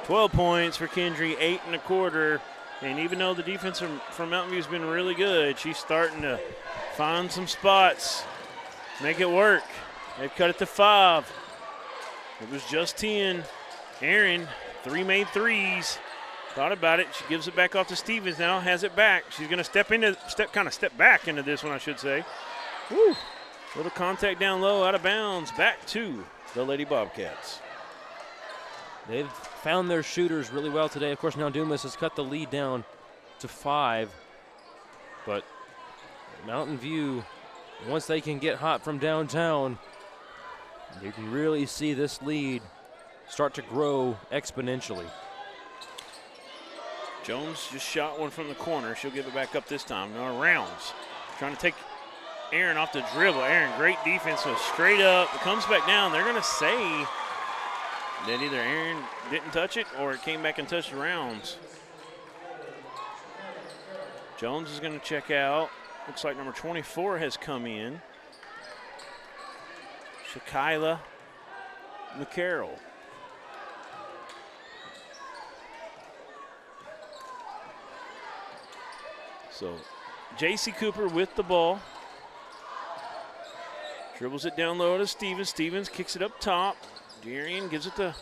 12 points for Kendry, 8 1/4. And even though the defense from Mountain View's been really good, she's starting to find some spots, make it work. They've cut it to 5. It was just 10. Aaron, 3 made threes. Thought about it. She gives it back off to Stevens now, has it back. She's going to step back into this one, I should say. Woo. Little contact down low, out of bounds. Back to the Lady Bobcats. They've found their shooters really well today. Of course, now Dumas has cut the lead down to 5. But Mountain View, once they can get hot from downtown, you can really see this lead start to grow exponentially. Jones just shot one from the corner. She'll give it back up this time. Now Rounds trying to take Aaron off the dribble. Aaron, great defense, so straight up. It comes back down. They're going to say that either Aaron didn't touch it or it came back and touched Rounds. Jones is going to check out. Looks like number 24 has come in. Shakila McCarroll. So J.C. Cooper with the ball. Dribbles it down low to Stevens. Stevens kicks it up top. Darian gives it to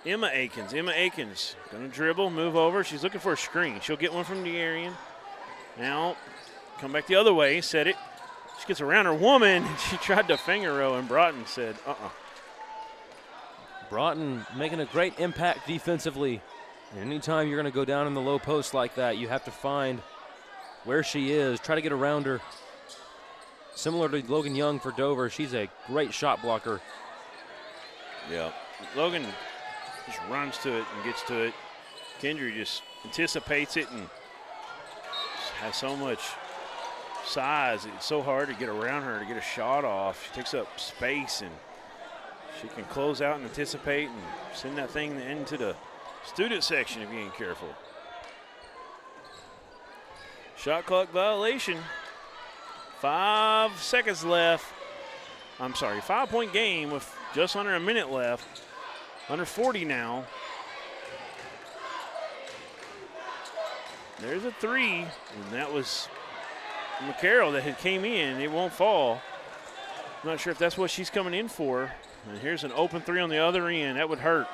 Emma Aikens. Emma Aikens gonna dribble, move over. She's looking for a screen. She'll get one from Darian. Now come back the other way, set it. She gets around her woman. She tried to finger row, and Broughton said, Broughton making a great impact defensively. And anytime you're going to go down in the low post like that, you have to find where she is, try to get around her. Similar to Logan Young for Dover, she's a great shot blocker. Yeah, Logan just runs to it and gets to it. Kendry just anticipates it and has so much size. It's so hard to get around her to get a shot off. She takes up space, and she can close out and anticipate and send that thing into the student section if you ain't careful. Shot clock violation. 5 seconds left. I'm sorry, 5-point game with just under a minute left. Under 40 now. There's a three, and that was McCarroll that had came in. It won't fall. I'm not sure if that's what she's coming in for. And here's an open three on the other end. That would hurt.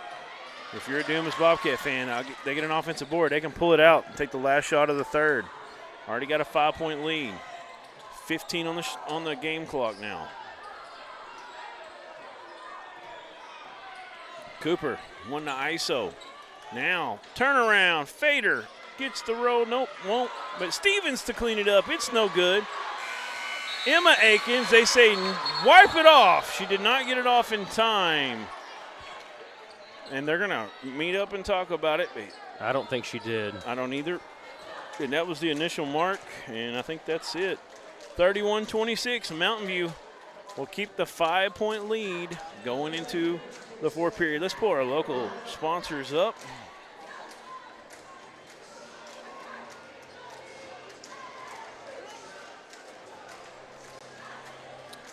If you're a Dumas Bobcat fan, they get an offensive board. They can pull it out and take the last shot of the third. Already got a 5-point lead. 15 on the game clock now. Cooper, one to ISO. Now, turnaround, fader, gets the roll, nope, won't. But Stevens to clean it up, it's no good. Emma Akins, they say wipe it off. She did not get it off in time. And they're gonna meet up and talk about it. I don't think she did. I don't either. And that was the initial mark, and I think that's it. 31-26, Mountain View will keep the 5-point lead going into the fourth period. Let's pull our local sponsors up.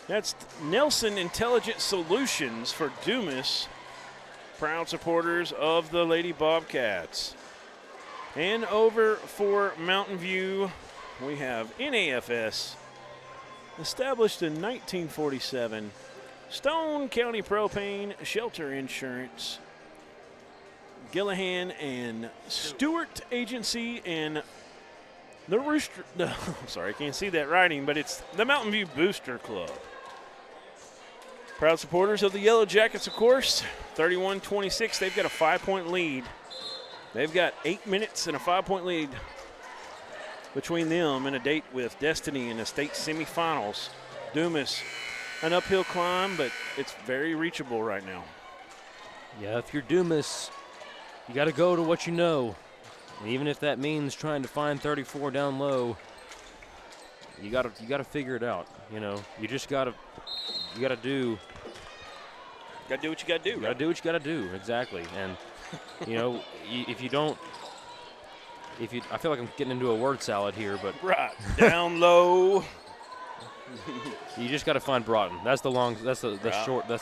That's Nelson Intelligent Solutions for Dumas, proud supporters of the Lady Bobcats. And over for Mountain View, we have NAFS, established in 1947. Stone County Propane, Shelter Insurance, Gillahan and Stewart Agency, and the Rooster, sorry, I can't see that writing, but it's the Mountain View Booster Club. Proud supporters of the Yellow Jackets, of course. 31-26, they've got a 5-point lead. They've got 8 minutes and a 5-point lead between them and a date with Destiny in the state semifinals. Dumas, an uphill climb, but it's very reachable right now. Yeah, if you're Dumas, you got to go to what you know. And even if that means trying to find 34 down low, you got to figure it out. You know, you just got to do. Got to do what you got to do. You got to do what you got to do, exactly. And you know, if you don't, I feel like I'm getting into a word salad here, but right down low. You just got to find Broughton. That's the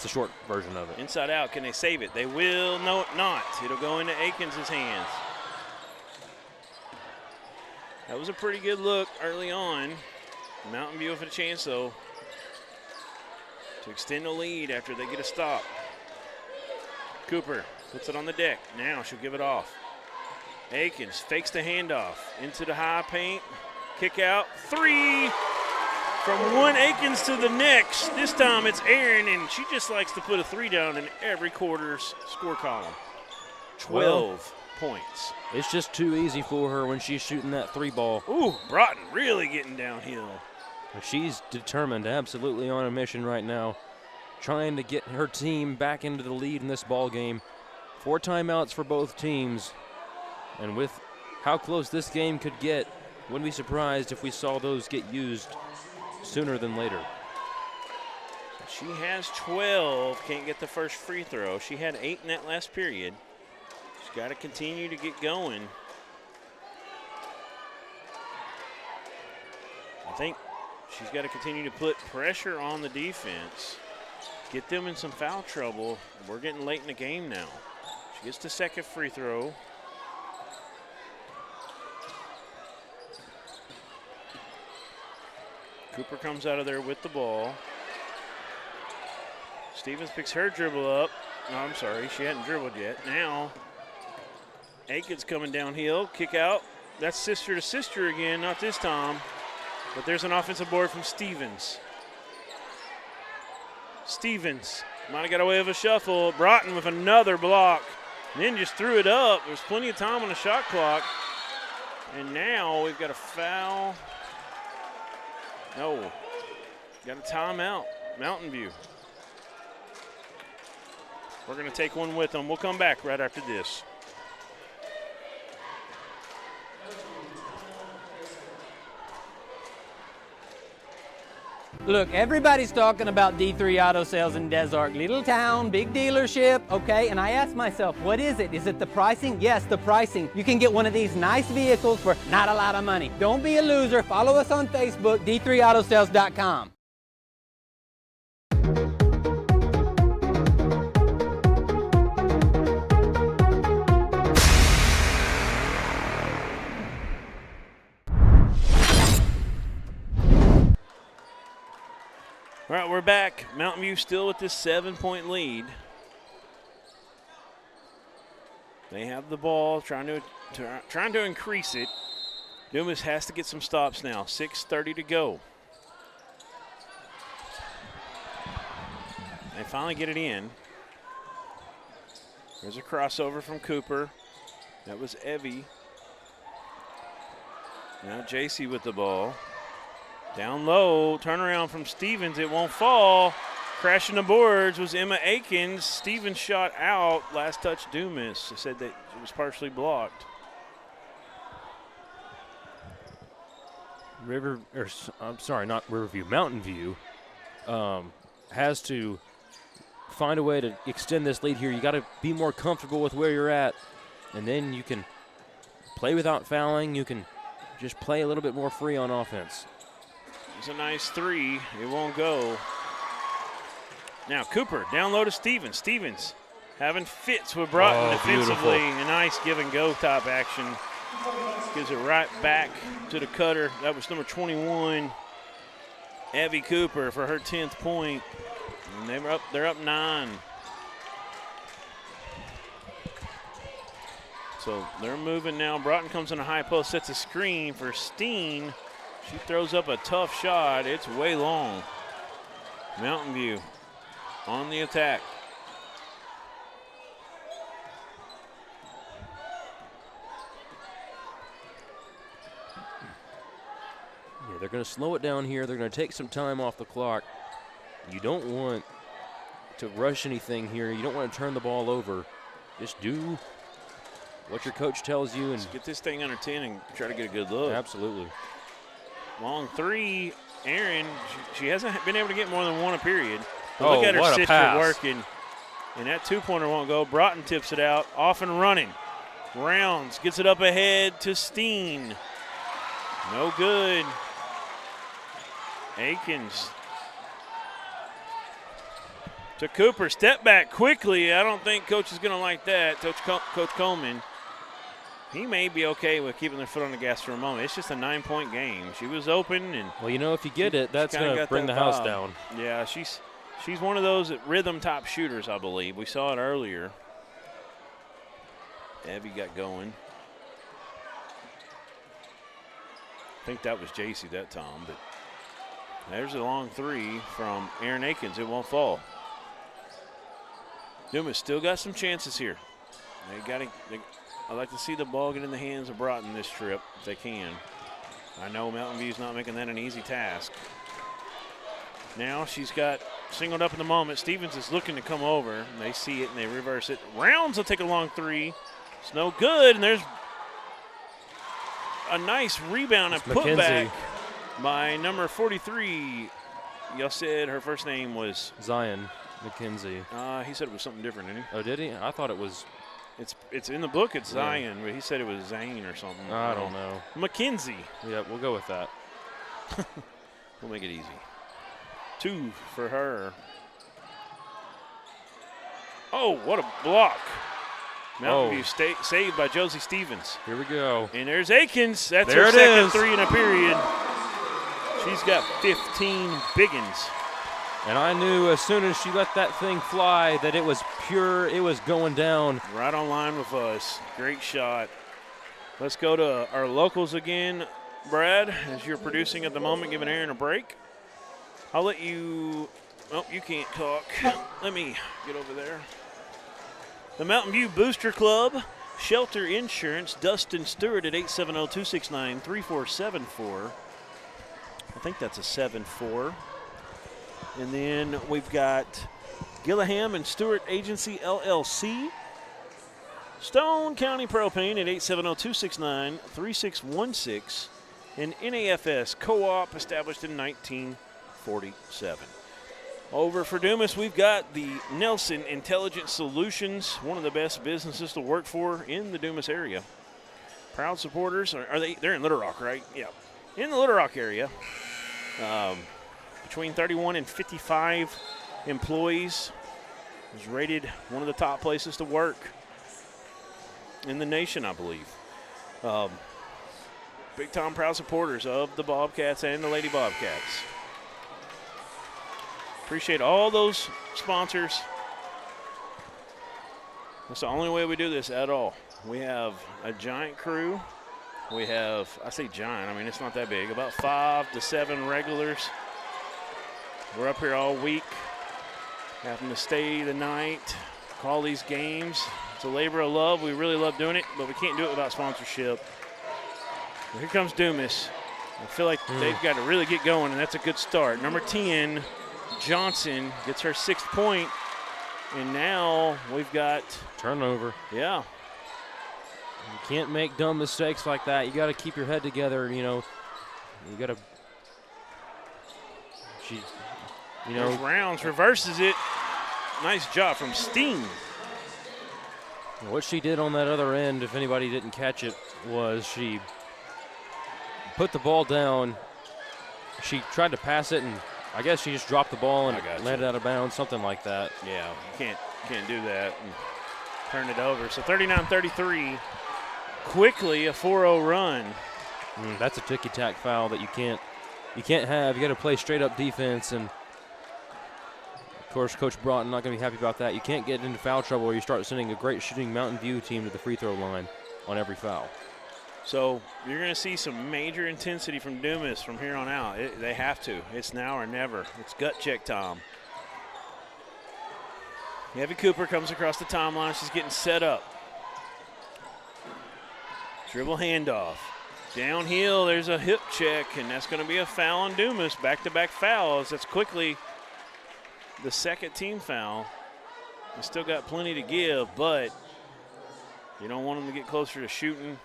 short version of it. Inside out, can they save it? They will not. It'll go into Akins' hands. That was a pretty good look early on. Mountain View with a chance, though, to extend the lead after they get a stop. Cooper puts it on the deck. Now she'll give it off. Akins fakes the handoff into the high paint. Kick out. Three from one Akins to the next. This time it's Aaron, and she just likes to put a three down in every quarter's score column. 12 points. It's just too easy for her when she's shooting that three ball. Ooh, Broughton really getting downhill. She's determined, absolutely on a mission right now, trying to get her team back into the lead in this ball game. 4 timeouts for both teams. And with how close this game could get, wouldn't be surprised if we saw those get used sooner than later. She has 12, can't get the first free throw. She had 8 in that last period. She's got to continue to get going. I think she's got to continue to put pressure on the defense, get them in some foul trouble. We're getting late in the game now. She gets the second free throw. Cooper comes out of there with the ball. Stevens picks her dribble up. No, I'm sorry, she hadn't dribbled yet. Now, Akins coming downhill, kick out. That's sister to sister again, not this time. But there's an offensive board from Stevens. Stevens might have got away with a shuffle. Broughton with another block. And then just threw it up. There's plenty of time on the shot clock. And now we've got a foul. No. Got a timeout. Mountain View. We're going to take one with them. We'll come back right after this. Look, everybody's talking about D3 Auto Sales in Des Arc. Little town, big dealership, okay? And I asked myself, what is it? Is it the pricing? Yes, the pricing. You can get one of these nice vehicles for not a lot of money. Don't be a loser. Follow us on Facebook, d3autosales.com. All right, we're back. Mountain View still with this 7-point lead. They have the ball, trying to increase it. Dumas has to get some stops now. 6:30 to go. They finally get it in. There's a crossover from Cooper. That was Evie. Now JC with the ball. Down low, turnaround from Stevens, it won't fall. Crashing the boards was Emma Akins. Stevens shot out, last touch Dumas. Said that it was partially blocked. Not Riverview, Mountain View has to find a way to extend this lead here. You got to be more comfortable with where you're at, and then you can play without fouling. You can just play a little bit more free on offense. It's a nice three. It won't go. Now Cooper down low to Stevens. Stevens having fits with Broughton defensively. Beautiful. A nice give and go top action. Gives it right back to the cutter. That was number 21, Evie Cooper, for her 10th point. And they're up 9. So they're moving now. Broughton comes in a high post, sets a screen for Steen. She throws up a tough shot. It's way long. Mountain View on the attack. Yeah, they're going to slow it down here. They're going to take some time off the clock. You don't want to rush anything here. You don't want to turn the ball over. Just do what your coach tells you. And get this thing under 10 and try to get a good look. Absolutely. Long three. Aaron, she hasn't been able to get more than one a period. But Oh, look at her what a sister pass. working. And that two-pointer won't go. Broughton tips it out. Off and running. Rounds gets it up ahead to Steen. No good. Akins to Cooper. Step back quickly. I don't think Coach is going to like that. Coach Coleman. He may be okay with keeping their foot on the gas for a moment. It's just a 9-point game. She was open, and well, you know, if you get it, that's going to bring the house down. Yeah, she's one of those rhythm top shooters, I believe. We saw it earlier. Evie got going. I think that was JC that time, but there's a long three from Aaron Akins. It won't fall. Dumas still got some chances here. I'd like to see the ball get in the hands of Broughton this trip, if they can. I know Mountain View's not making that an easy task. Now she's got singled up in the moment. Stevens is looking to come over, and they see it, and they reverse it. Rounds will take a long three. It's no good, and there's a nice rebound and putback by number 43. Y'all said her first name was? Zion McKenzie. He said it was something different, didn't he? Oh, did he? I thought it was. It's in the book. It's Zion, but he said it was Zane or something. I don't know. McKenzie. Yeah, we'll go with that. We'll make it easy. 2 for her. Oh, what a block. Mountain View saved by Josie Stevens. Here we go. And there's Akins. That's there her it second is. 3 in a period. She's got 15 biggins. And I knew as soon as she let that thing fly that it was pure, it was going down. Right on line with us. Great shot. Let's go to our locals again, Brad, as you're producing at the moment, giving Aaron a break. I'll let you, oh, you can't talk. Let me get over there. The Mountain View Booster Club, Shelter Insurance, Dustin Stewart at 870-269-3474. I think that's a 7-4. And then we've got Gillaham and Stewart Agency, LLC. Stone County Propane at 870-269-3616. And NAFS Co-op, established in 19 47. Over for Dumas, we've got the Nelson Intelligent Solutions, one of the best businesses to work for in the Dumas area. Proud supporters, they're in Little Rock, right? Yeah. In the Little Rock area. Between 31 and 55 employees. It was rated one of the top places to work in the nation, I believe. Big time proud supporters of the Bobcats and the Lady Bobcats. Appreciate all those sponsors. That's the only way we do this at all. We have a giant crew. We have, I say giant, I mean it's not that big, about 5 to 7 regulars. We're up here all week, having to stay the night, call these games. It's a labor of love. We really love doing it, but we can't do it without sponsorship. Well, here comes Dumas. I feel like they've got to really get going, and that's a good start. Number 10, Johnson, gets her 6th point, and now we've got turnover. Yeah. You can't make dumb mistakes like that. You got to keep your head together. You know, you got to. There's Rounds reverses it. Nice job from Steen. What she did on that other end, if anybody didn't catch it, was she put the ball down. She tried to pass it, and I guess she just dropped the ball and landed out of bounds, something like that. Yeah, you can't do that and turn it over. So 39-33, quickly a 4-0 run. That's a ticky-tack foul that you can't have. You got to play straight-up defense, and of course, Coach Broughton not going to be happy about that. You can't get into foul trouble where you start sending a great shooting Mountain View team to the free throw line on every foul. So you're going to see some major intensity from Dumas from here on out. They have to. It's now or never. It's gut check time. Evie Cooper comes across the timeline. She's getting set up. Dribble handoff. Downhill, there's a hip check, and that's going to be a foul on Dumas. Back-to-back fouls. That's quickly the second team foul. They still got plenty to give, but you don't want them to get closer to shooting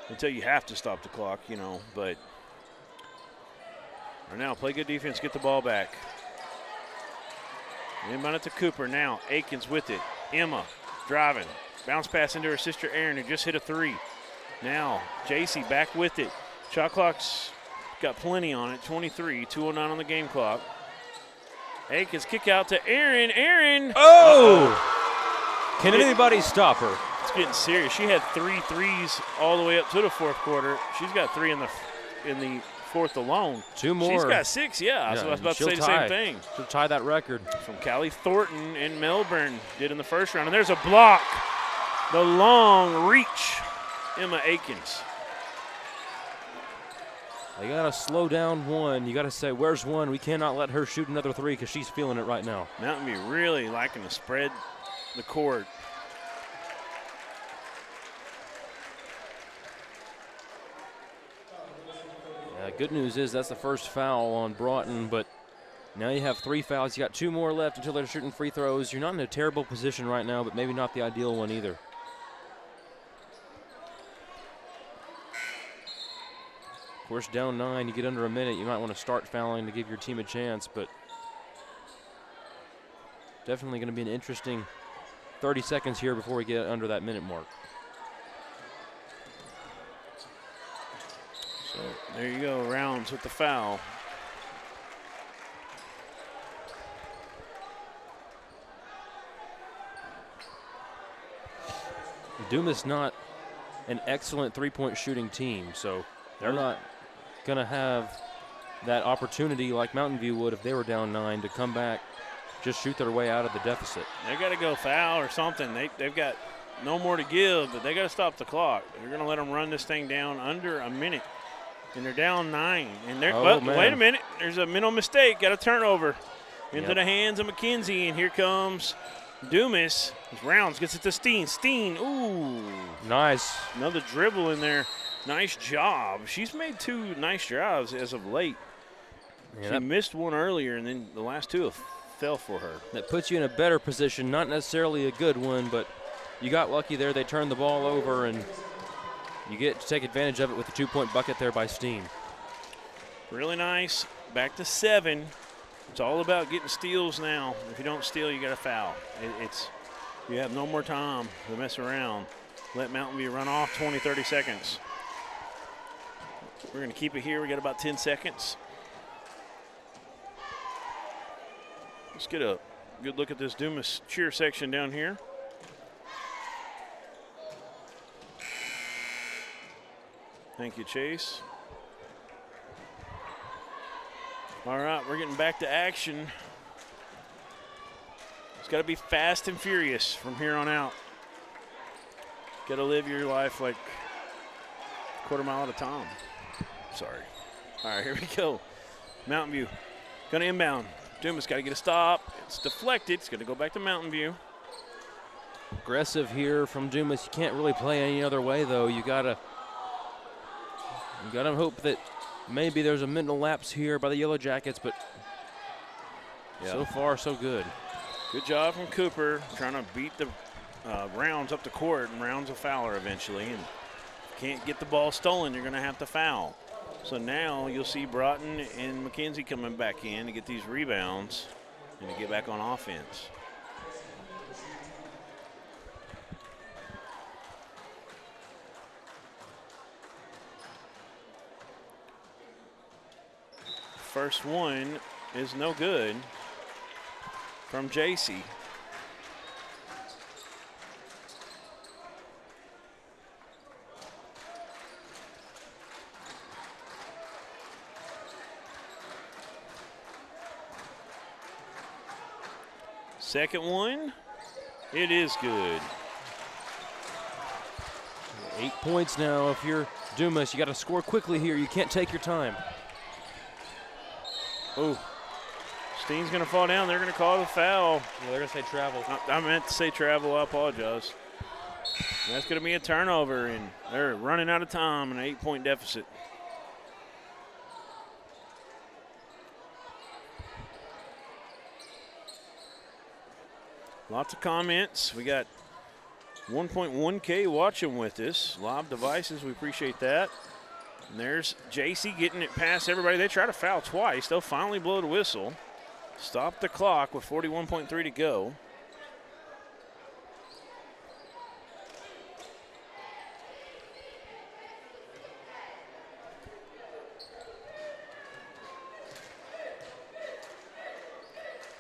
until you have to stop the clock, you know. But right now, play good defense, get the ball back. Inbound it to Cooper now. Akins with it. Emma driving. Bounce pass into her sister Erin, who just hit a 3. Now, JC back with it. Shot clock's got plenty on it. 23, 2:09 on the game clock. Akins kick out to Erin. Erin! Oh! Can anybody stop her? It's getting serious. She had 3 threes all the way up to the fourth quarter. She's got 3 in the fourth alone. 2 more. She's got 6, yeah. So I was about to say the same thing. She'll tie that record. From Callie Thornton in Melbourne did in the first round. And there's a block. The long reach. Emma Akins. They got to slow down one. You got to say, where's one? We cannot let her shoot another 3 because she's feeling it right now. Mountain View really liking to spread the court. Yeah, good news is that's the first foul on Broughton, but now you have 3 fouls. You got 2 more left until they're shooting free throws. You're not in a terrible position right now, but maybe not the ideal one either. Of course, down 9, you get under a minute. You might want to start fouling to give your team a chance, but definitely going to be an interesting 30 seconds here before we get under that minute mark. So there you go, Rounds with the foul. Dumas not an excellent three-point shooting team, so they're not going to have that opportunity like Mountain View would if they were down 9 to come back, just shoot their way out of the deficit. They got to go foul or something. They've got no more to give, but they got to stop the clock. They're going to let them run this thing down under a minute, and they're down 9. And they're wait a minute. There's a mental mistake. Got a turnover into the hands of McKenzie, and here comes Dumas. Rounds gets it to Steen. Steen, ooh. Nice. Another dribble in there. Nice job. She's made 2 nice drives as of late. Yeah, she missed one earlier, and then the last 2 fell for her. That puts you in a better position. Not necessarily a good one, but you got lucky there. They turned the ball over, and you get to take advantage of it with the 2-point bucket there by Steen. Really nice back to 7. It's all about getting steals now. If you don't steal, you got to foul. You have no more time to mess around. Let Mountain View run off 20, 30 seconds. We're going to keep it here. We got about 10 seconds. Let's get a good look at this Dumas cheer section down here. Thank you, Chase. All right, we're getting back to action. It's got to be fast and furious from here on out. Got to live your life like a quarter mile at a time. Sorry. All right, here we go. Mountain View going to inbound. Dumas got to get a stop. It's deflected. It's going to go back to Mountain View. Aggressive here from Dumas. You can't really play any other way, though. You gotta hope that maybe there's a mental lapse here by the Yellow Jackets, but so far, so good. Good job from Cooper trying to beat the Rounds up the court, and Rounds a fouler eventually. And can't get the ball stolen, you're going to have to foul. So now you'll see Broughton and McKenzie coming back in to get these rebounds and to get back on offense. First one is no good from JC. Second one, it is good. 8 points now. If you're Dumas, you got to score quickly here. You can't take your time. Oh, Steen's going to fall down. They're going to call the foul. Yeah, they're going to say travel. I meant to say travel. I apologize. That's going to be a turnover, and they're running out of time in an 8-point deficit. Lots of comments. We got 1.1K watching with us. Live devices, we appreciate that. And there's JC getting it past everybody. They try to foul twice. They'll finally blow the whistle. Stop the clock with 41.3 to go.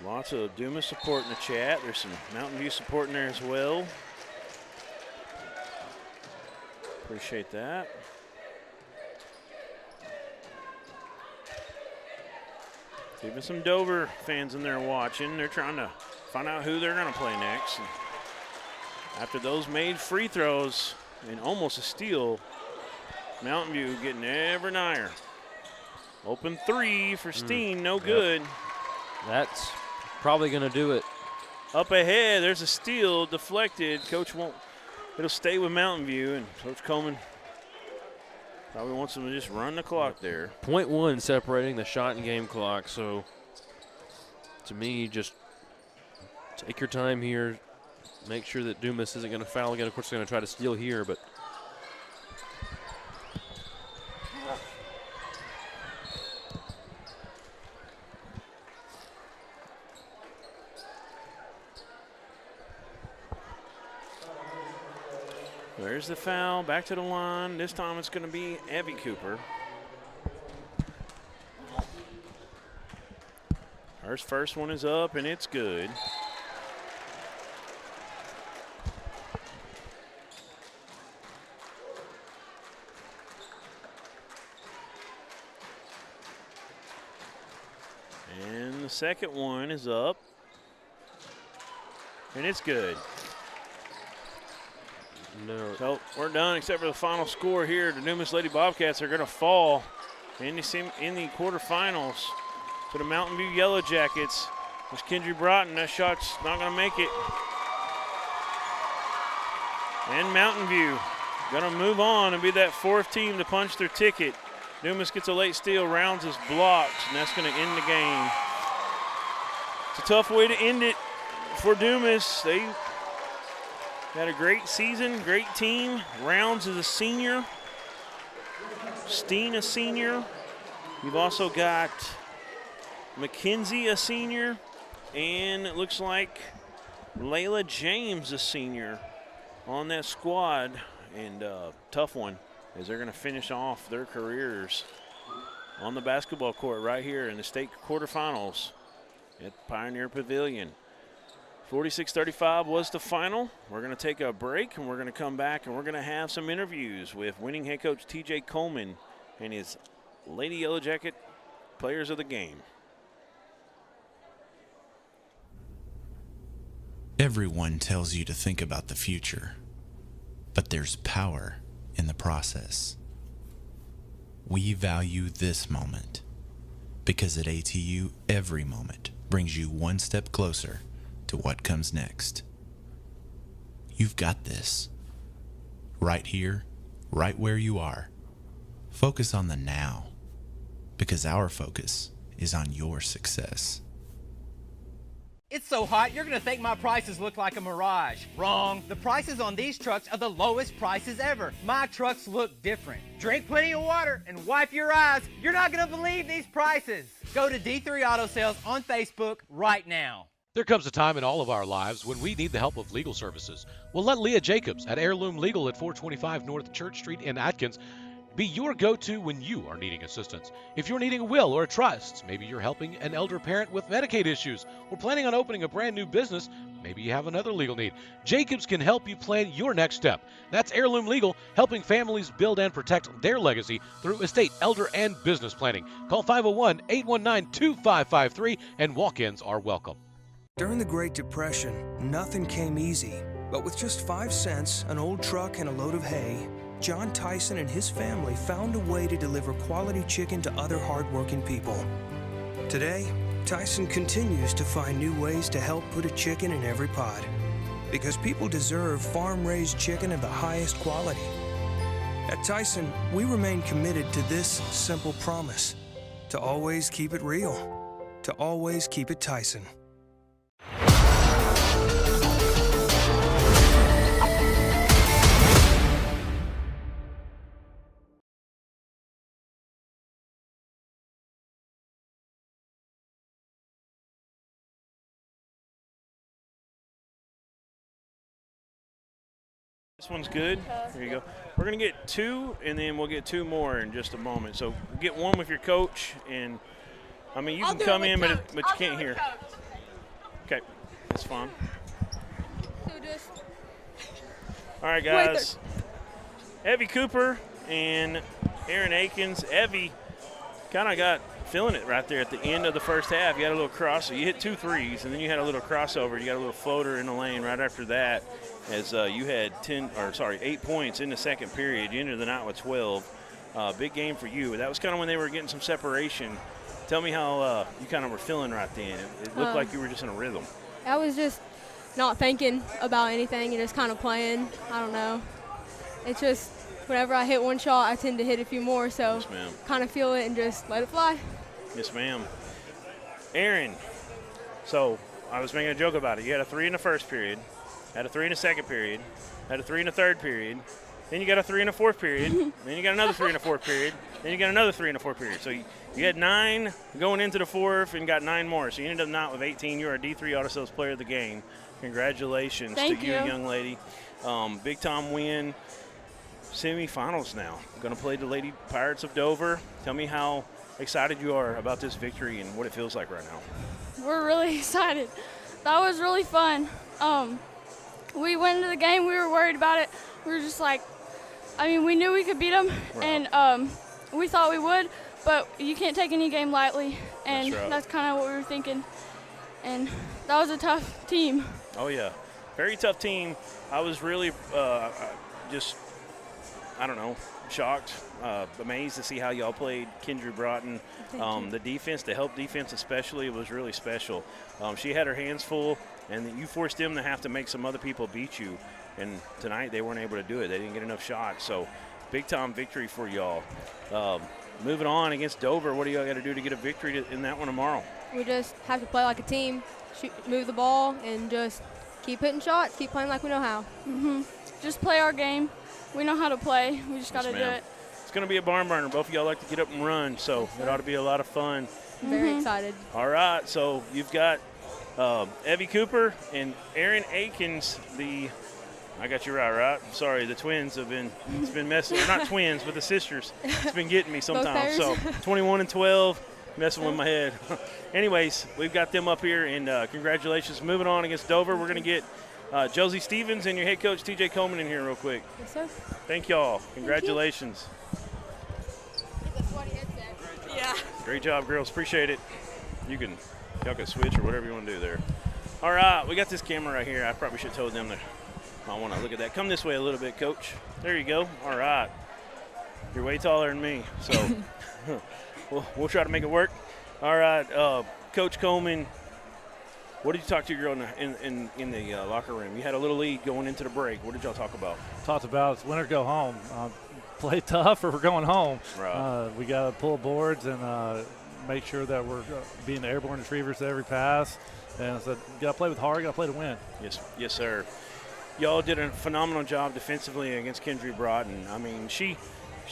Lots of Dumas support in the chat. There's some Mountain View support in there as well. Appreciate that. Even some Dover fans in there watching. They're trying to find out who they're going to play next. And after those made free throws and almost a steal, Mountain View getting ever nigher. Open three for Steen, no good. That's probably going to do it. Up ahead, there's a steal, deflected. Coach won't, it'll stay with Mountain View, and Coach Coleman probably wants them to just run the clock there. 0.1 separating the shot and game clock, so to me, just take your time here. Make sure that Dumas isn't going to foul again. Of course, they're going to try to steal here, but there's the foul, back to the line. This time it's going to be Evie Cooper. Her first one is up, and it's good. And the second one is up, and it's good. No. So we're done except for the final score here. The Dumas Lady Bobcats are going to fall in the quarterfinals to the Mountain View Yellow Jackets. There's Kendry Broughton. That shot's not going to make it. And Mountain View going to move on and be that fourth team to punch their ticket. Dumas gets a late steal. Rounds is blocked, and that's going to end the game. It's a tough way to end it for Dumas. They had a great season, great team. Rounds is a senior. Steen a senior. You've also got McKenzie, a senior, and it looks like Layla James, a senior, on that squad. And tough one, as they're going to finish off their careers on the basketball court right here in the state quarterfinals at Pioneer Pavilion. 46-35 was the final. We're going to take a break, and we're going to come back, and we're going to have some interviews with winning head coach T.J. Coleman and his Lady Yellow Jacket players of the game. Everyone tells you to think about the future, but there's power in the process. We value this moment because at ATU, every moment brings you one step closer to what comes next. You've got this. Right here, right where you are. Focus on the now, because our focus is on your success. It's so hot, you're gonna think my prices look like a mirage. Wrong. The prices on these trucks are the lowest prices ever. My trucks look different. Drink plenty of water and wipe your eyes. You're not gonna believe these prices. Go to D3 Auto Sales on Facebook right now. There comes a time in all of our lives when we need the help of legal services. Well, let Leah Jacobs at Heirloom Legal at 425 North Church Street in Atkins be your go-to when you are needing assistance. If you're needing a will or a trust, maybe you're helping an elder parent with Medicaid issues, or planning on opening a brand new business, maybe you have another legal need. Jacobs can help you plan your next step. That's Heirloom Legal, helping families build and protect their legacy through estate, elder, and business planning. Call 501-819-2553, and walk-ins are welcome. During the Great Depression, nothing came easy. But with just 5 cents, an old truck, and a load of hay, John Tyson and his family found a way to deliver quality chicken to other hardworking people. Today, Tyson continues to find new ways to help put a chicken in every pot. Because people deserve farm-raised chicken of the highest quality. At Tyson, we remain committed to this simple promise: to always keep it real, to always keep it Tyson. This one's good. Here you go. We're going to get 2, and then we'll get 2 more in just a moment. So get one with your coach, and, I mean, you can come in, but you can't hear. Okay, that's fine. All right, guys. Evie Cooper and Aaron Akins. Evie kind of got feeling it right there at the end of the first half. You had a little crossover. You hit 2 threes, and then you had a little crossover. You got a little floater in the lane right after that, as you had 8 points in the second period. You ended the night with 12. Big game for you. That was kind of when they were getting some separation. Tell me how you kind of were feeling right then. It looked like you were just in a rhythm. I was just not thinking about anything and just kind of playing. I don't know. It's just whenever I hit one shot, I tend to hit a few more, so yes, kind of feel it and just let it fly. Yes, ma'am. Aaron, so I was making a joke about it. You had a 3 in the first period, had a 3 in the second period, had a 3 in the third period, then you got a 3 in the fourth period, then you got another 3 in the fourth period, then you got another 3 in the fourth period. So you had 9 going into the fourth and got 9 more. So you ended up not with 18. You are a D3 Auto Sales Player of the Game. Congratulations to you, young lady. Big time win. Semifinals now. Going to play the Lady Pirates of Dover. Tell me how excited you are about this victory and what it feels like right now. We're really excited. That was really fun. We went into the game, we were worried about it. We were just like, I mean, we knew we could beat them, right. And we thought we would, but you can't take any game lightly, and that's kind of what we were thinking. And that was a tough team. Oh, yeah. Very tough team. I was really shocked, amazed to see how y'all played Kendra Broughton. The defense, the help defense especially, was really special. She had her hands full, and you forced them to have to make some other people beat you. And tonight they weren't able to do it. They didn't get enough shots. So big-time victory for y'all. Moving on against Dover, what do y'all got to do to get a victory in that one tomorrow? We just have to play like a team, move the ball, and just keep hitting shots, keep playing like we know how. Just play our game. We know how to play. We just got to do it. It's going to be a barn burner. Both of y'all like to get up and run, so it ought to be a lot of fun. Very excited. All right, so you've got Evie Cooper and Aaron Akins, I got you right? Sorry, the twins it's been messing, or not twins, but the sisters. It's been getting me sometimes. So 21 and 12, messing with my head. Anyways, we've got them up here, and congratulations. Moving on against Dover, we're going to get Josie Stevens and your head coach, TJ Coleman, in here real quick. Yes, sir. Thank y'all. Congratulations. Yeah. Great job, girls. Appreciate it. Y'all can switch or whatever you want to do there. All right, we got this camera right here. I probably should have told them I want to look at that. Come this way a little bit, Coach. There you go. All right. You're way taller than me, so we'll try to make it work. All right, Coach Coleman, what did you talk to your girl in the locker room? You had a little lead going into the break. What did y'all talk about? Talked about it's win or go home. Play tough or we're going home. Right. We got to pull boards and make sure that we're being the airborne retrievers to every pass. And so got to play with heart, got to play to win. Yes, sir. Y'all did a phenomenal job defensively against Kendry Broughton. I mean, she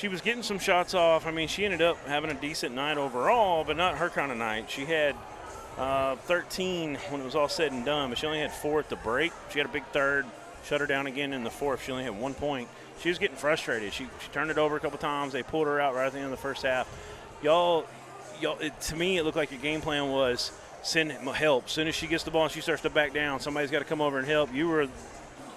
was getting some shots off. I mean, she ended up having a decent night overall, but not her kind of night. She had 13 when it was all said and done, but she only had 4 at the break. She had a big third, shut her down again in the fourth. She only had 1 point. She was getting frustrated. She turned it over a couple times. They pulled her out right at the end of the first half. Y'all, to me, it looked like your game plan was send help. As soon as she gets the ball and she starts to back down, somebody's got to come over and help. You were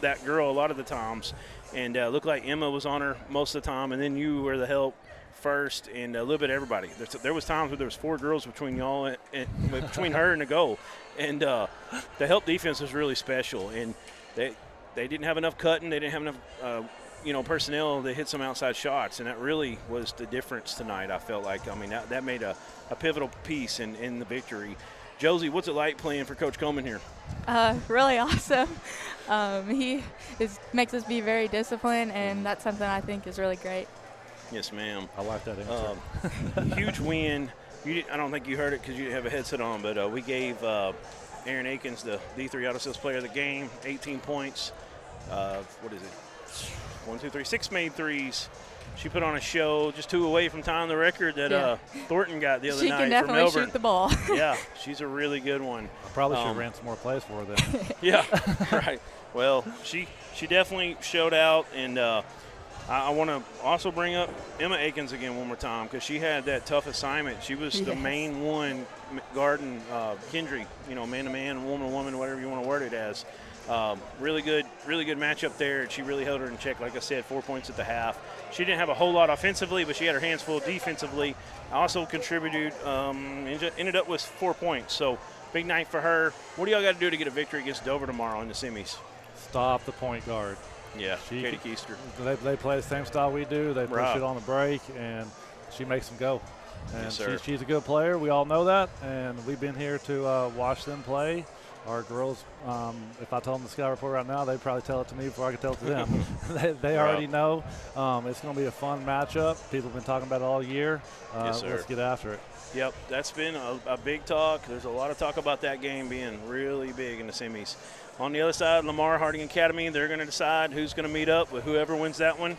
that girl a lot of the times, and looked like Emma was on her most of the time, and then you were the help first, and a little bit of everybody. There was times where there was 4 girls between y'all and between her and the goal, and the help defense was really special, and they didn't have enough cutting, they didn't have enough personnel to hit some outside shots, and that really was the difference tonight. I felt like, I mean, that made a pivotal piece in the victory. Josie, what's it like playing for Coach Coleman here? Really awesome. He makes us be very disciplined, and that's something I think is really great. Yes, ma'am. I like that answer. Huge win. I don't think you heard it because you didn't have a headset on, but we gave Aaron Akins the D3 Auto Sales Player of the Game, 18 points. 6 made threes. She put on a show, just 2 away from tying the record that Thornton got the other night for Melbourne. She can definitely shoot the ball. Yeah, she's a really good one. I probably should have ran some more plays for her then. Yeah, right. Well, she definitely showed out, and I want to also bring up Emma Akins again one more time because she had that tough assignment. She was the main one guarding Kendry, man-to-man, woman-to-woman, whatever you want to word it as. Really good matchup there. She really held her in check. Like I said, 4 points at the half. She didn't have a whole lot offensively, but she had her hands full defensively. Also contributed, ended up with 4 points. So big night for her. What do y'all got to do to get a victory against Dover tomorrow in the semis? Stop the point guard. Yeah, Katie Keister. They play the same style we do. They push it on the break, and she makes them go. And yes, she's a good player. We all know that, and we've been here to watch them play. Our girls, if I told them the scout report right now, they'd probably tell it to me before I could tell it to them. they already know. It's going to be a fun matchup. People have been talking about it all year. Yes, sir. Let's get after it. Yep, that's been a big talk. There's a lot of talk about that game being really big in the semis. On the other side, Lamar Harding Academy, they're going to decide who's going to meet up with whoever wins that one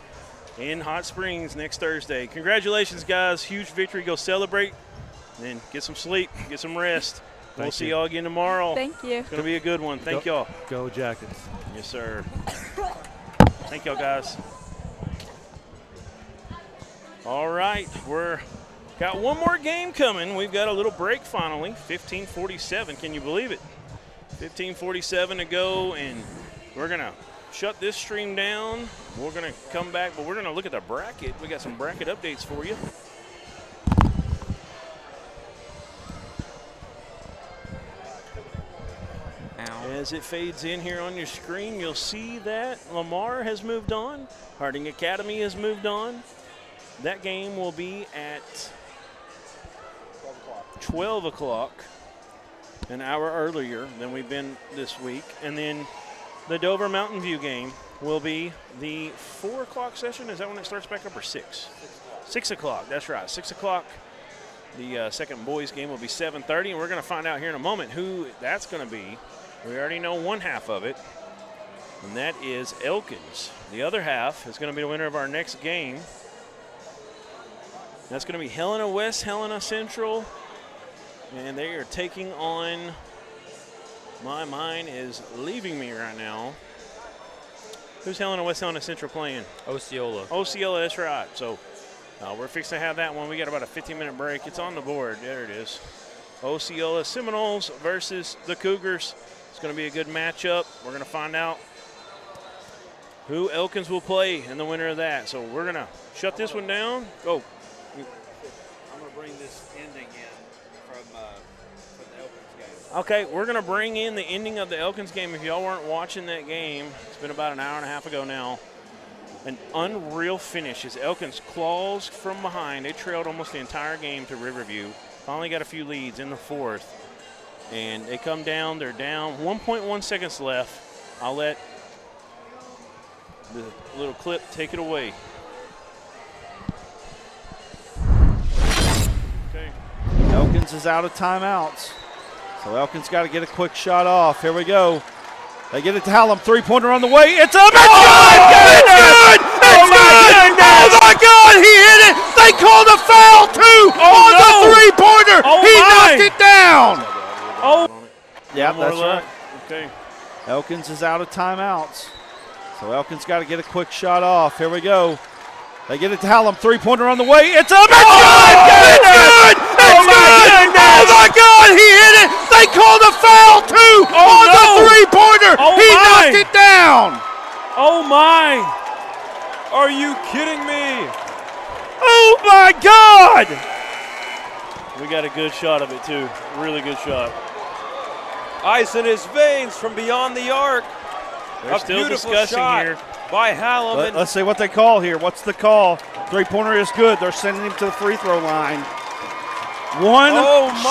in Hot Springs next Thursday. Congratulations, guys. Huge victory. Go celebrate and get some sleep, get some rest. We'll see y'all again tomorrow. Thank you. It's going to be a good one. Thank y'all. Go Jackets. Yes, sir. Thank y'all, guys. All right, got one more game coming. We've got a little break finally. 15:47. Can you believe it? 15:47 to go, and we're going to shut this stream down. We're going to come back, but we're going to look at the bracket. We got some bracket updates for you. As it fades in here on your screen, you'll see that Lamar has moved on. Harding Academy has moved on. That game will be at 12 o'clock, an hour earlier than we've been this week. And then the Dover Mountain View game will be the 4 o'clock session. Is that when it starts back up, or 6? 6 o'clock, that's right, 6 o'clock. The second boys game will be 7:30, and we're going to find out here in a moment who that's going to be. We already know one half of it, and that is Elkins. The other half is going to be the winner of our next game. That's going to be Helena West, Helena Central. And they are taking on, my mind is leaving me right now. Who's Helena, West Helena Central playing? Osceola. Osceola, that's right. So we're fixing to have that one. We got about a 15-minute break. It's on the board. There it is. Osceola Seminoles versus the Cougars. It's going to be a good matchup. We're going to find out who Elkins will play and the winner of that. So we're going to shut this one down. Go. I'm going to bring this ending in from the Elkins game. Okay, we're going to bring in the ending of the Elkins game. If y'all weren't watching that game, it's been about an hour and a half ago now. An unreal finish as Elkins claws from behind. They trailed almost the entire game to Riverview. Finally got a few leads in the fourth. And they come down. They're down. 1.1 seconds left. I'll let the little clip take it away. Okay. Elkins is out of timeouts. So Elkins got to get a quick shot off. Here we go. They get it to Hallam. Three-pointer on the way. It's up. It's good! It's good! It's good! Oh, my God! He hit it! They called a foul, too, on the three-pointer. He knocked it down. Oh. Yeah, One more that's left. right. Okay. Elkins is out of timeouts. So Elkins got to get a quick shot off. Here we go. They get it to Hallam. Three-pointer on the way. It's up. It's good! It's good! It's good! Oh, my God! He hit it! They called a foul, too, on the three-pointer. He knocked it down. Oh, my. Are you kidding me? Oh, my God! We got a good shot of it, too. Really good shot. Ice in his veins from beyond the arc. They're still discussing here. By Hallam. Let's see what they call here. What's the call? Three-pointer is good. They're sending him to the free throw line. One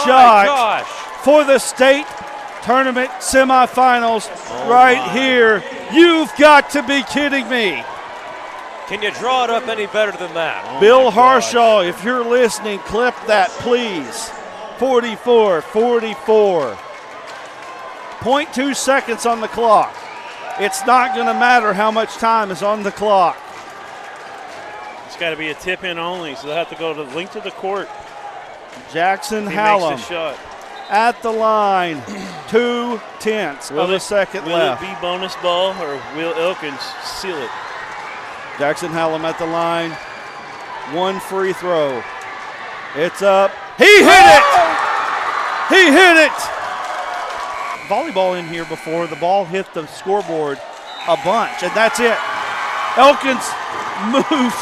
shot for the state tournament semifinals here. You've got to be kidding me. Can you draw it up any better than that? Bill Harshaw, if you're listening, clip that, please. 44-44. 0.2 seconds on the clock. It's not going to matter how much time is on the clock. It's got to be a tip-in only, so they'll have to go to the length of the court. Jackson He Hallam makes the shot. at the line. 2/10 of a second will left. Will it be bonus ball or will Elkins seal it? Jackson Hallam at the line. One free throw. It's up. He hit it! He hit it! Volleyball in here before. The ball hit the scoreboard a bunch, and that's it. Elkins moves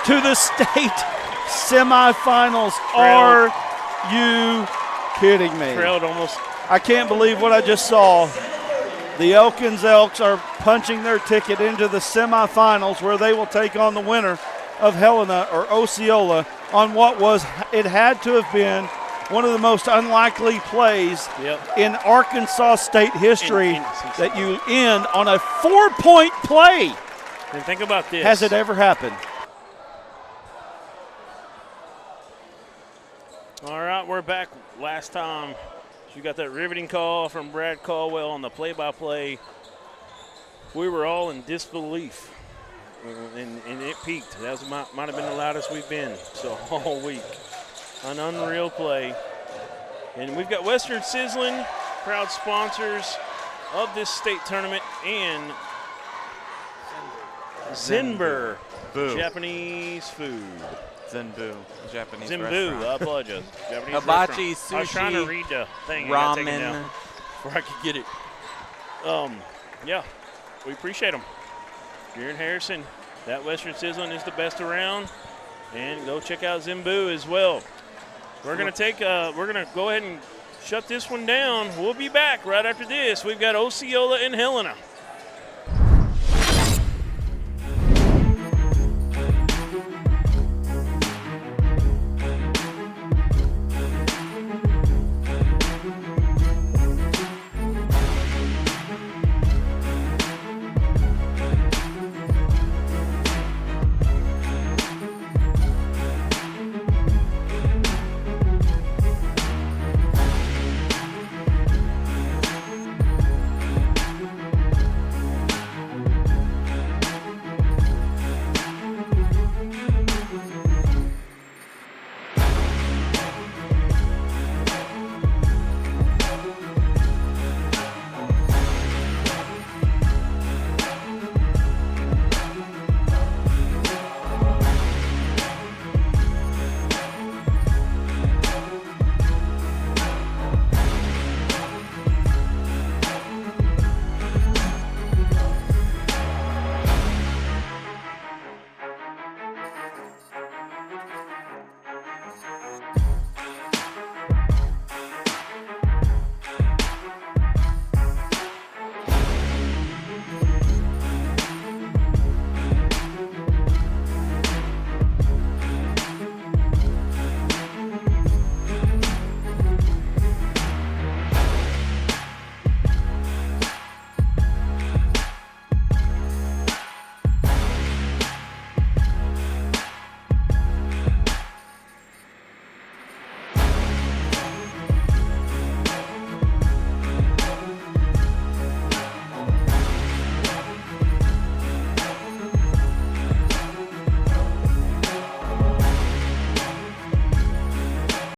to the state semifinals. Are you kidding me? Trailed almost. I can't believe what I just saw. The Elkins Elks are punching their ticket into the semifinals where they will take on the winner of Helena or Osceola on what was, it had to have been one of the most unlikely plays in Arkansas State history that you end on a 4-point play. And think about this. Has it ever happened? All right, we're back. Last time you got that riveting call from Brad Caldwell on the play-by-play. We were all in disbelief, and it peaked. That might have been the loudest we've been all week. An unreal play. And we've got Western Sizzling, proud sponsors of this state tournament, and Zenbur, Japanese food. Zenbu, Japanese Zenbu, restaurant. I apologize. Japanese Hibachi, restaurant. I was trying to read the thing. ramen. I got taken down before I could get it. Yeah, we appreciate them. If you're in Harrison, that Western Sizzling is the best around. And go check out Zenbu as well. We're gonna go ahead and shut this one down. We'll be back right after this. We've got Osceola and Helena.